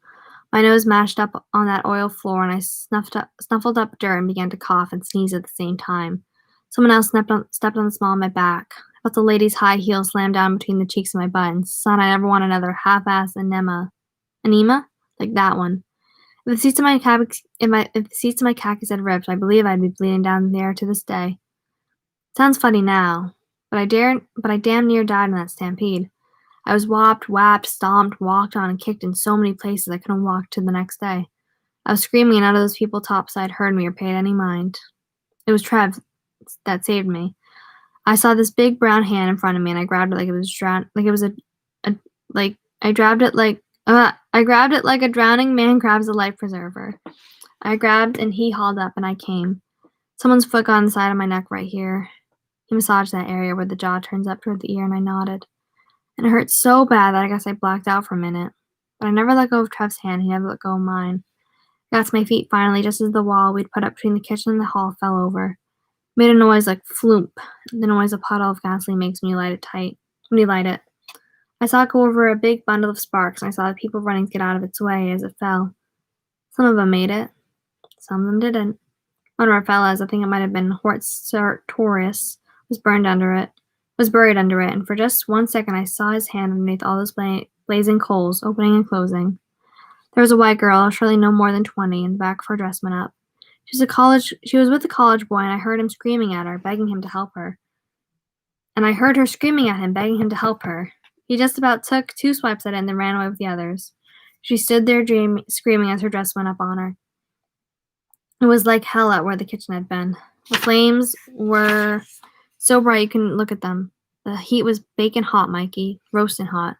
My nose mashed up on that oil floor, and I snuffled up dirt and began to cough and sneeze at the same time. Someone else stepped on the small of my back. I felt the lady's high heel slam down between the cheeks of my butt, and son, I never want another half-ass enema like that one. If the seats of my khakis had ripped, I believe I'd be bleeding down there to this day. Sounds funny now, but I damn near died in that stampede. I was whopped, whapped, stomped, walked on, and kicked in so many places I couldn't walk to the next day. I was screaming, and none of those people topside heard me or paid any mind. It was Trev that saved me. I saw this big brown hand in front of me, and I grabbed it like it was I grabbed it like a drowning man grabs a life preserver. I grabbed, and he hauled up, and I came. Someone's foot got on the side of my neck right here. He massaged that area where the jaw turns up toward the ear, and I nodded. And it hurt so bad that I guess I blacked out for a minute. But I never let go of Trev's hand. He never let go of mine. I got to my feet finally, just as the wall we'd put up between the kitchen and the hall fell over. It made a noise like floop, the noise a puddle of gasoline makes when you light it. I saw it go over a big bundle of sparks, and I saw the people running to get out of its way as it fell. Some of them made it. Some of them didn't. One of our fellows, I think it might have been Hort Sartorius, was buried under it, and for just 1 second I saw his hand underneath all those blazing coals, opening and closing. There was a white girl, surely no more than 20, and the back of her dress went up. She was with a college boy, and I heard him screaming at her, begging him to help her. He just about took 2 swipes at it and then ran away with the others. She stood there screaming as her dress went up on her. It was like hell out where the kitchen had been. The flames were so bright you couldn't look at them. The heat was baking hot, Mikey, roasting hot.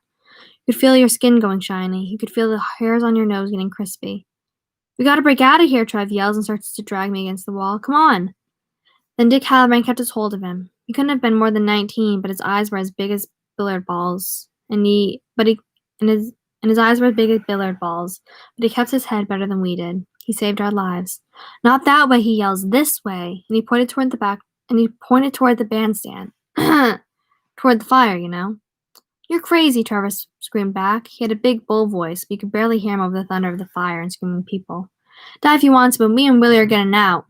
You could feel your skin going shiny. You could feel the hairs on your nose getting crispy. We gotta break out of here, Trev yells and starts to drag me against the wall. Come on. Then Dick Halloran kept his hold of him. He couldn't have been more than 19, but his eyes were as big as billiard balls. His eyes were as big as billiard balls, but he kept his head better than we did. He saved our lives. Not that way, he yells. This way. And he pointed toward the back, and he pointed toward the bandstand. Toward the fire, you know. You're crazy, Trevor screamed back. He had a big bull voice, but you could barely hear him over the thunder of the fire and screaming people. Die if you want to, but me and Willie are getting out.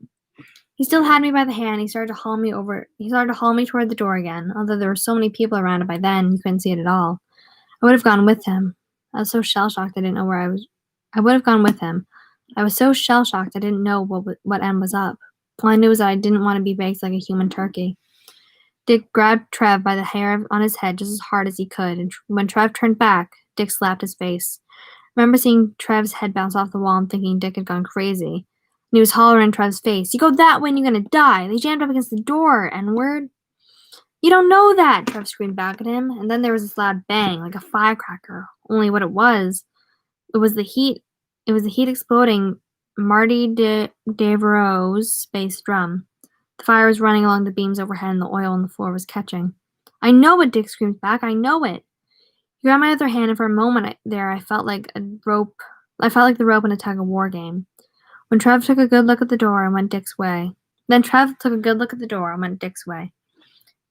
He still had me by the hand. He started to haul me toward the door again, although there were so many people around it by then you couldn't see it at all. I would have gone with him. I was so shell-shocked I didn't know where I was. I would have gone with him. I was so shell-shocked I didn't know what end was up. All I knew was that I didn't want to be baked like a human turkey. Dick grabbed Trev by the hair on his head just as hard as he could, and when Trev turned back, Dick slapped his face. I remember seeing Trev's head bounce off the wall and thinking Dick had gone crazy. And he was hollering in Trev's face, "You go that way and you're gonna die! They jammed up against the door, N-word!" "You don't know that!" Trev screamed back at him, and then there was this loud bang, like a firecracker. Only what it was the heat exploding Marty Devereaux's space drum. The fire was running along the beams overhead, and the oil on the floor was catching. "I know it," Dick screamed back. "I know it." He grabbed my other hand, and for a moment I felt like the rope in a tug-of-war game. Trev took a good look at the door and went Dick's way.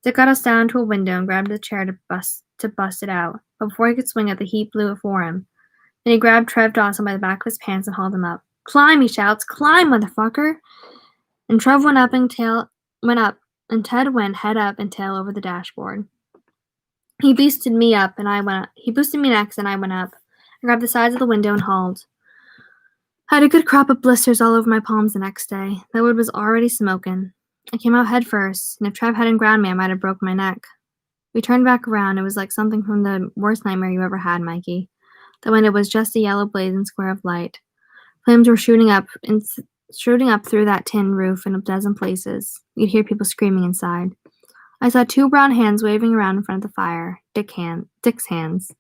Dick got us down to a window and grabbed the chair to bust it out, but before he could swing it, the heat blew it for him. Then he grabbed Trev Dawson by the back of his pants and hauled him up. "Climb," he shouts. "Climb, motherfucker!" And Trev went up, and Ted went head up and tail over the dashboard. He boosted me next, and I went up. I grabbed the sides of the window and hauled. I had a good crop of blisters all over my palms the next day. The wood was already smoking. I came out head first, and if Trev hadn't ground me, I might have broken my neck. We turned back around. It was like something from the worst nightmare you ever had, Mikey. The window was just a yellow blazing square of light. Flames were shooting up through that tin roof in a dozen places. You'd hear people screaming inside. I saw 2 brown hands waving around in front of the fire. Dick's hands.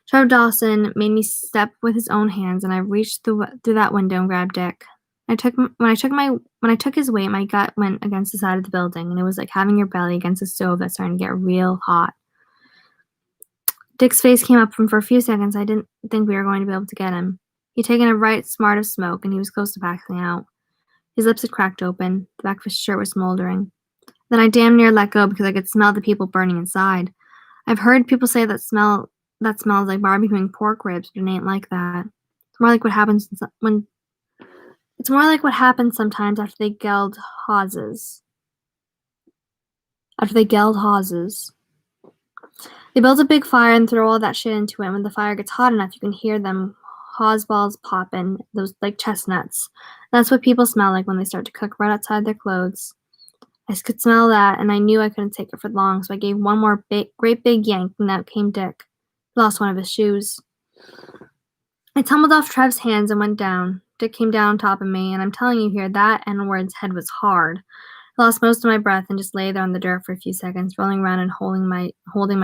Trev Dawson made me step with his own hands, and I reached through that window and grabbed Dick. When I took his weight, my gut went against the side of the building, and it was like having your belly against a stove that's starting to get real hot. Dick's face came up, and for a few seconds I didn't think we were going to be able to get him. He'd taken a right smart of smoke, and he was close to passing out. His lips had cracked open. The back of his shirt was smoldering. Then I damn near let go because I could smell the people burning inside. I've heard people say that smells like barbecuing pork ribs, but it ain't like that. It's more like what happens sometimes after they geld hawses. They build a big fire and throw all that shit into it. When the fire gets hot enough, you can hear them hawse balls popping, those like chestnuts. That's what people smell like when they start to cook right outside their clothes. I could smell that, and I knew I couldn't take it for long, so I gave one more great big yank, and out came Dick. He lost one of his shoes. I tumbled off Trev's hands and went down. Dick came down on top of me, and I'm telling you here, that N-word's head was hard. I lost most of my breath and just lay there on the dirt for a few seconds, rolling around and holding my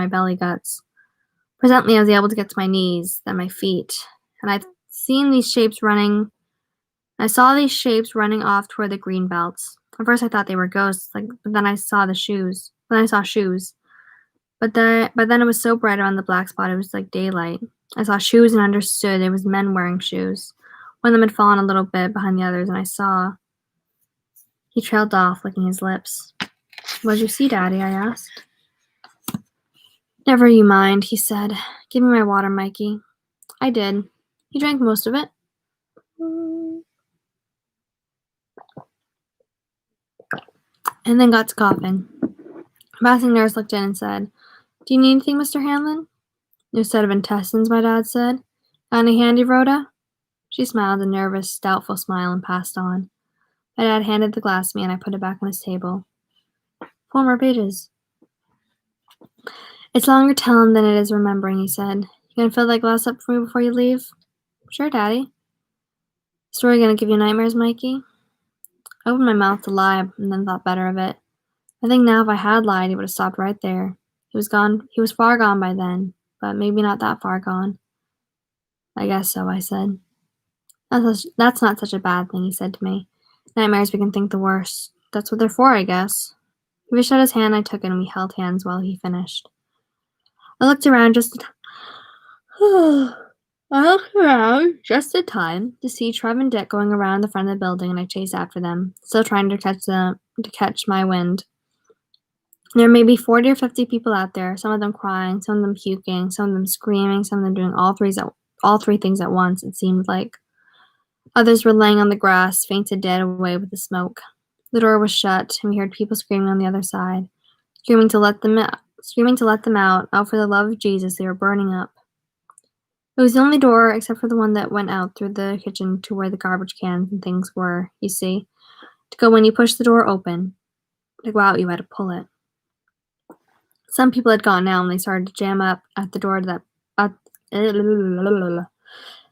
belly guts. Presently, I was able to get to my knees, then my feet, and I saw these shapes running off toward the green belts. At first, I thought they were ghosts, but then I saw shoes. But then it was so bright around the black spot, it was like daylight. I saw shoes and understood it was men wearing shoes. One of them had fallen a little bit behind the others, and I saw. He trailed off, licking his lips. "What'd you see, Daddy?" I asked. "Never you mind," he said. "Give me my water, Mikey." I did. He drank most of it. And then got to coughing. A passing nurse looked in and said, "Do you need anything, Mr. Hanlon?" "New set of intestines," my dad said. "Got any handy, Rhoda?" She smiled a nervous, doubtful smile and passed on. My dad handed the glass to me and I put it back on his table. 4 more pages. "It's longer telling than it is remembering," he said. "You gonna fill that glass up for me before you leave?" "Sure, Daddy." "Story gonna give you nightmares, Mikey?" I opened my mouth to lie and then thought better of it. I think now if I had lied, he would have stopped right there. He was gone. He was far gone by then, but maybe not that far gone. "I guess so," I said. That's not such a bad thing," he said to me. "Nightmares, we can think the worst. That's what they're for, I guess." He reached out his hand, I took it, and we held hands while he finished. I looked around just in time to see Trev and Dick going around the front of the building, and I chased after them, still trying to catch my wind. There may be 40 or 50 people out there, some of them crying, some of them puking, some of them screaming, some of them doing all three things at once, it seemed like. Others were laying on the grass, fainted dead away with the smoke. The door was shut, and we heard people screaming on the other side, screaming to let them out. Out for the love of Jesus, they were burning up. It was the only door, except for the one that went out through the kitchen to where the garbage cans and things were, you see. To go when you pushed the door open. To go out, you had to pull it. Some people had gone out, and they started to jam up at the door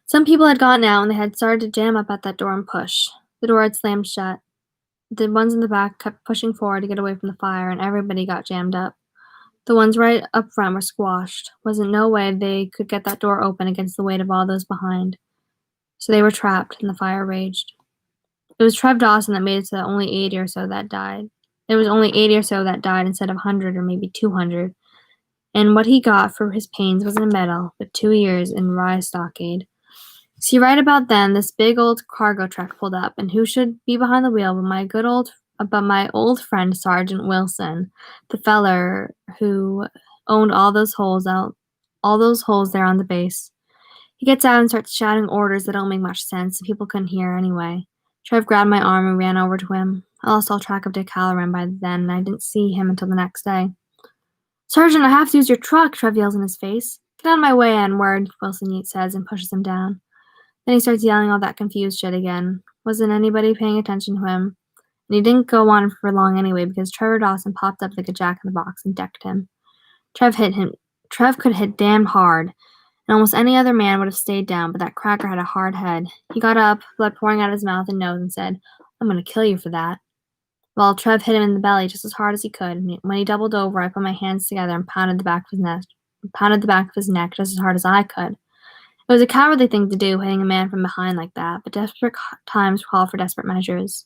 Some people had gone out, and they had started to jam up at that door and push. The door had slammed shut. The ones in the back kept pushing forward to get away from the fire, and everybody got jammed up. The ones right up front were squashed. Wasn't no way they could get that door open against the weight of all those behind. So they were trapped, and the fire raged. It was Trev Dawson that made it so that only 80 or so that died. It was only 80 or so that died instead of 100 or maybe 200. And what he got for his pains wasn't a medal, but 2 years in Rye Stockade. See, right about then, this big old cargo truck pulled up, and who should be behind the wheel but my old friend Sergeant Wilson, the feller who owned all those holes there on the base. He gets out and starts shouting orders that don't make much sense, and people couldn't hear anyway. Trev grabbed my arm and ran over to him. I lost all track of Dick Halloran by then, and I didn't see him until the next day. "Sergeant, I have to use your truck," Trev yells in his face. "Get out of my way, N-word," Wilson says and pushes him down. Then he starts yelling all that confused shit again. Wasn't anybody paying attention to him? And he didn't go on for long anyway, because Trevor Dawson popped up like a jack-in-the-box and decked him. Trev could hit damn hard, and almost any other man would have stayed down, but that cracker had a hard head. He got up, blood pouring out his mouth and nose, and said, "I'm gonna kill you for that." Well, Trev hit him in the belly just as hard as he could, and when he doubled over, I put my hands together and pounded the back of his neck just as hard as I could. It was a cowardly thing to do, hitting a man from behind like that, but desperate times call for desperate measures.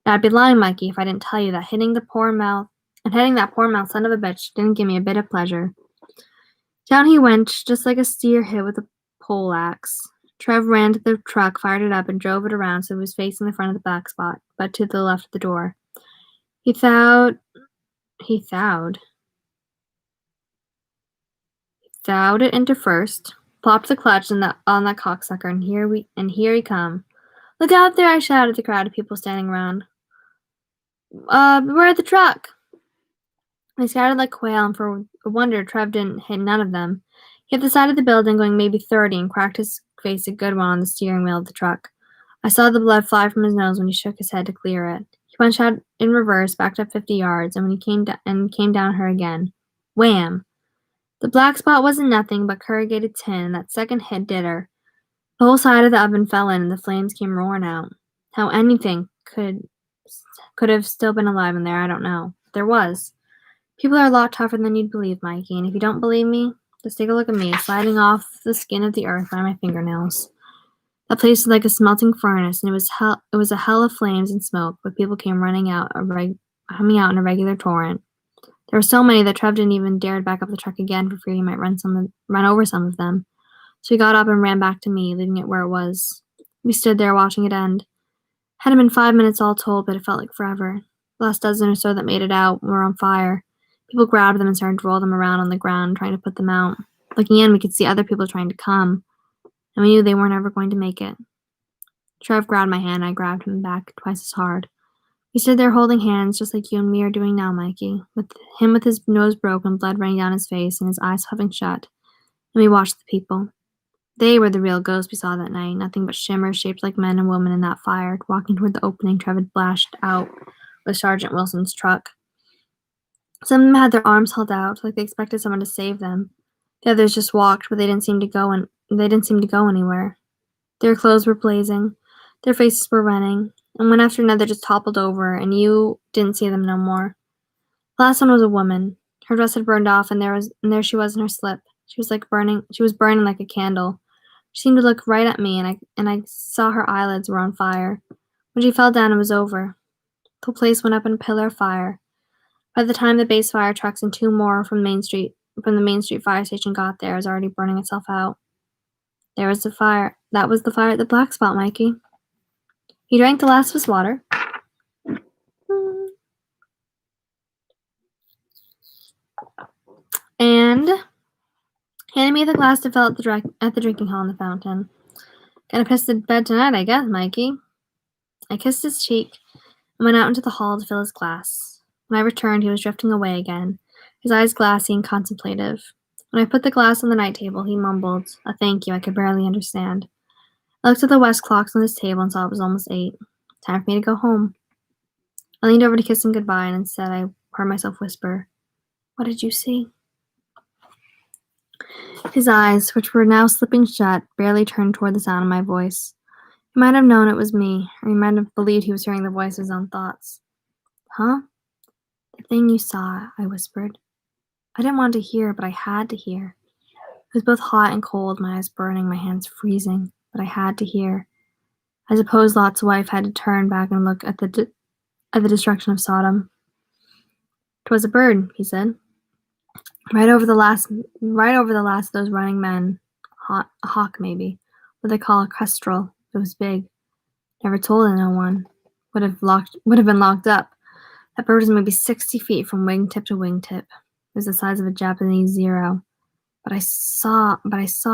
Now, I'd be lying, Mikey, if I didn't tell you that hitting that poor mouth son of a bitch didn't give me a bit of pleasure. Down he went, just like a steer hit with a pole axe. Trev ran to the truck, fired it up, and drove it around so it was facing the front of the black spot, but to the left of the door. He thawed it into first, plopped the clutch on that cocksucker, and here he come. Look out there, I shouted at the crowd of people standing around. We're at the truck. They scattered like quail, and for a wonder, Trev didn't hit none of them. He hit the side of the building, going maybe 30, and cracked his face a good one on the steering wheel of the truck. I saw the blood fly from his nose when he shook his head to clear it. He punched out in reverse, backed up 50 yards, and when he came down her again. Wham! The black spot wasn't nothing but corrugated tin, and that second hit did her. The whole side of the oven fell in, and the flames came roaring out. How anything could have still been alive in there, I don't know. But there was. People are a lot tougher than you'd believe, Mikey, and if you don't believe me, just take a look at me, sliding off the skin of the earth by my fingernails. That place was like a smelting furnace, and it was a hell of flames and smoke, but people came humming out in a regular torrent. There were so many that Trev didn't even dare to back up the truck again for fear he might run over some of them. So he got up and ran back to me, leaving it where it was. We stood there watching it end. Hadn't been 5 minutes all told, but it felt like forever. The last dozen or so that made it out were on fire. People grabbed them and started to roll them around on the ground, trying to put them out. Looking in, we could see other people trying to come, and we knew they weren't ever going to make it. Trev grabbed my hand, and I grabbed him back twice as hard. We stood there holding hands, just like you and me are doing now, Mikey, with his nose broken, blood running down his face, and his eyes hovering shut. And we watched the people. They were the real ghosts we saw that night, nothing but shimmers shaped like men and women in that fire, walking toward the opening Trev had blasted out with Sergeant Wilson's truck. Some of them had their arms held out, like they expected someone to save them. The others just walked, but they didn't seem to go anywhere. Their clothes were blazing, their faces were running, and one after another just toppled over, and you didn't see them no more. The last one was a woman. Her dress had burned off, and there she was in her slip. She was burning like a candle. She seemed to look right at me, and I saw her eyelids were on fire. When she fell down, it was over. The whole place went up in a pillar of fire. By the time the base fire trucks and two more from the Main Street fire station got there, it was already burning itself out. There was the fire. That was the fire at the black spot, Mikey. He drank the last of his water. And handed me the glass to fill at the drinking hole in the fountain. Gonna piss the bed tonight, I guess, Mikey. I kissed his cheek and went out into the hall to fill his glass. When I returned, he was drifting away again, his eyes glassy and contemplative. When I put the glass on the night table, he mumbled a thank you I could barely understand. I looked at the West clocks on his table and saw it was almost 8. Time for me to go home. I leaned over to kiss him goodbye, and instead I heard myself whisper, "What did you see?" His eyes, which were now slipping shut, barely turned toward the sound of my voice. He might have known it was me, or he might have believed he was hearing the voice of his own thoughts. "Huh?" "The thing you saw," I whispered. I didn't want to hear, but I had to hear. It was both hot and cold, my eyes burning, my hands freezing, but I had to hear. I suppose Lot's wife had to turn back and look at the destruction of Sodom. "'Twas a bird," he said. Right over the last of those running men. A hawk, maybe. What they call a kestrel. It was big. Never told no one. Would have been locked up. That bird was maybe 60 feet from wingtip to wingtip. It was the size of a Japanese zero. But I saw its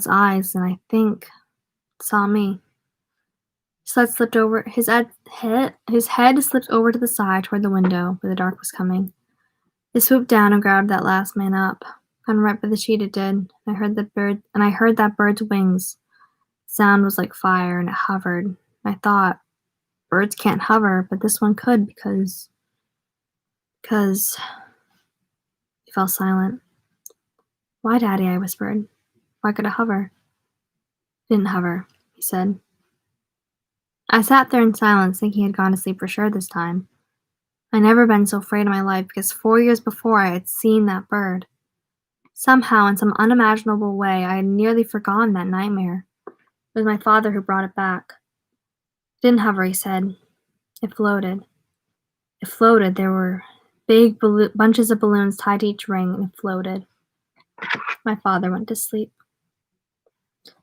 eyes, and I think it saw me. His head slipped over to the side toward the window where the dark was coming. It swooped down and grabbed that last man up. And right by the sheet it did. And I heard that bird's wings. The sound was like fire, and it hovered. I thought, birds can't hover, but this one could because he fell silent. "Why, Daddy?" I whispered. "Why could it hover?" "It didn't hover," he said. I sat there in silence, thinking he had gone to sleep for sure this time. I'd never been so afraid in my life because 4 years before I had seen that bird. Somehow, in some unimaginable way, I had nearly forgotten that nightmare. It was my father who brought it back. "It didn't hover," he said. "It floated. It floated. There were big bunches of balloons tied to each ring, and it floated." My father went to sleep.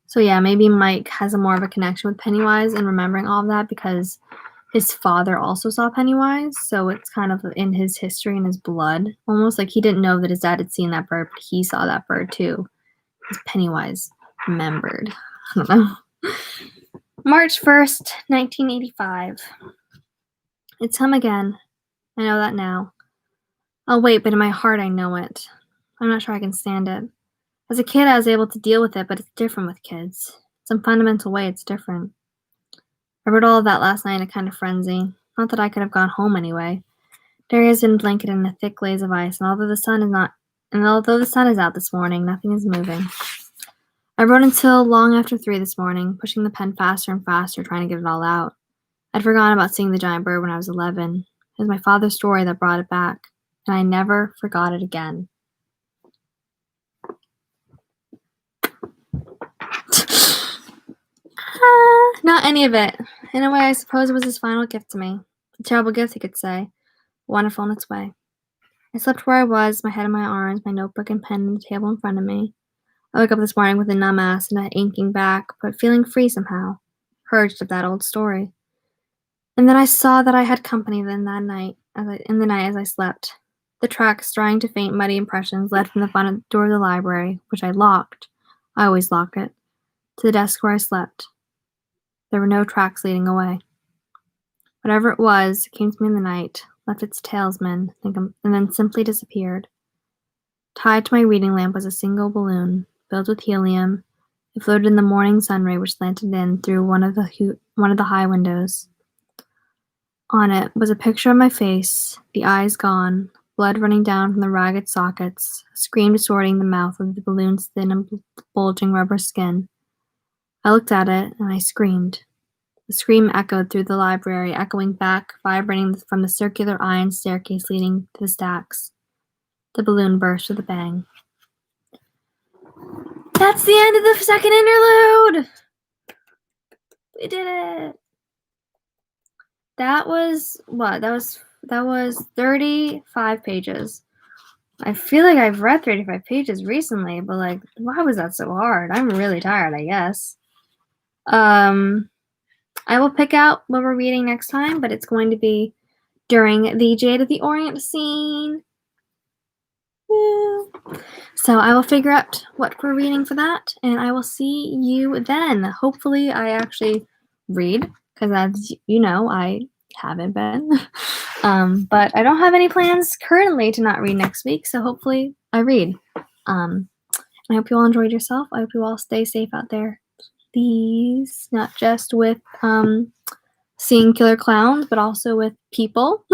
So yeah, maybe Mike has a more of a connection with Pennywise and remembering all of that because his father also saw Pennywise, so it's kind of in his history and his blood. Almost like he didn't know that his dad had seen that bird, but he saw that bird too. Because Pennywise remembered. I don't know. March 1st, 1985. It's him again. I know that now. Oh wait, but in my heart I know it. I'm not sure I can stand it. As a kid I was able to deal with it, but it's different with kids. In some fundamental way it's different. I wrote all of that last night in a kind of frenzy. Not that I could have gone home anyway. There has been blanketed in a thick glaze of ice, and although the sun is out this morning, nothing is moving. I wrote until long after 3 this morning, pushing the pen faster and faster, trying to get it all out. I'd forgotten about seeing the giant bird when I was 11. It was my father's story that brought it back, and I never forgot it again. Not any of it. In a way, I suppose it was his final gift to me. A terrible gift, he could say. Wonderful in its way. I slept where I was, my head in my arms, my notebook and pen on the table in front of me. I woke up this morning with a numb ass and a aching back, but feeling free somehow, purged of that old story. And then I saw that I had company in the night as I slept. The tracks, drying to faint, muddy impressions, led from the front door of the library, which I locked. I always lock it, to the desk where I slept. There were no tracks leading away. Whatever it was, came to me in the night, left its talisman, and then simply disappeared. Tied to my reading lamp was a single balloon, filled with helium. It floated in the morning sun ray which slanted in through one of the high windows. On it was a picture of my face, the eyes gone, blood running down from the ragged sockets, a scream distorting the mouth of the balloon's thin and bulging rubber skin. I looked at it, and I screamed. The scream echoed through the library, echoing back, vibrating from the circular iron staircase leading to the stacks. The balloon burst with a bang. That's the end of the second interlude! We did it! That was, what? That was 35 pages. I feel like I've read 35 pages recently, but like, why was that so hard? I'm really tired, I guess. I will pick out what we're reading next time, but it's going to be during the Jade of the Orient scene. Woo. So I will figure out what we're reading for that, and I will see you then. Hopefully I actually read, because as you know, I haven't been. But I don't have any plans currently to not read next week, so hopefully I read. I hope you all enjoyed yourself. I hope you all stay safe out there. Please, not just with seeing killer clowns, but also with people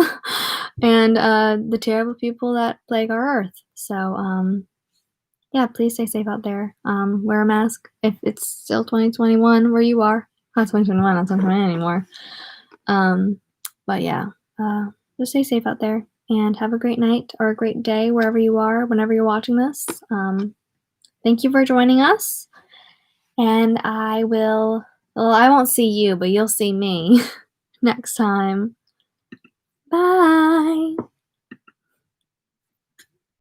and the terrible people that plague our earth. So, yeah, please stay safe out there. Wear a mask if it's still 2021 where you are. Not 2021, not 2021 anymore. But yeah, just stay safe out there and have a great night or a great day wherever you are, whenever you're watching this. Thank you for joining us. And I won't see you, but you'll see me next time. Bye.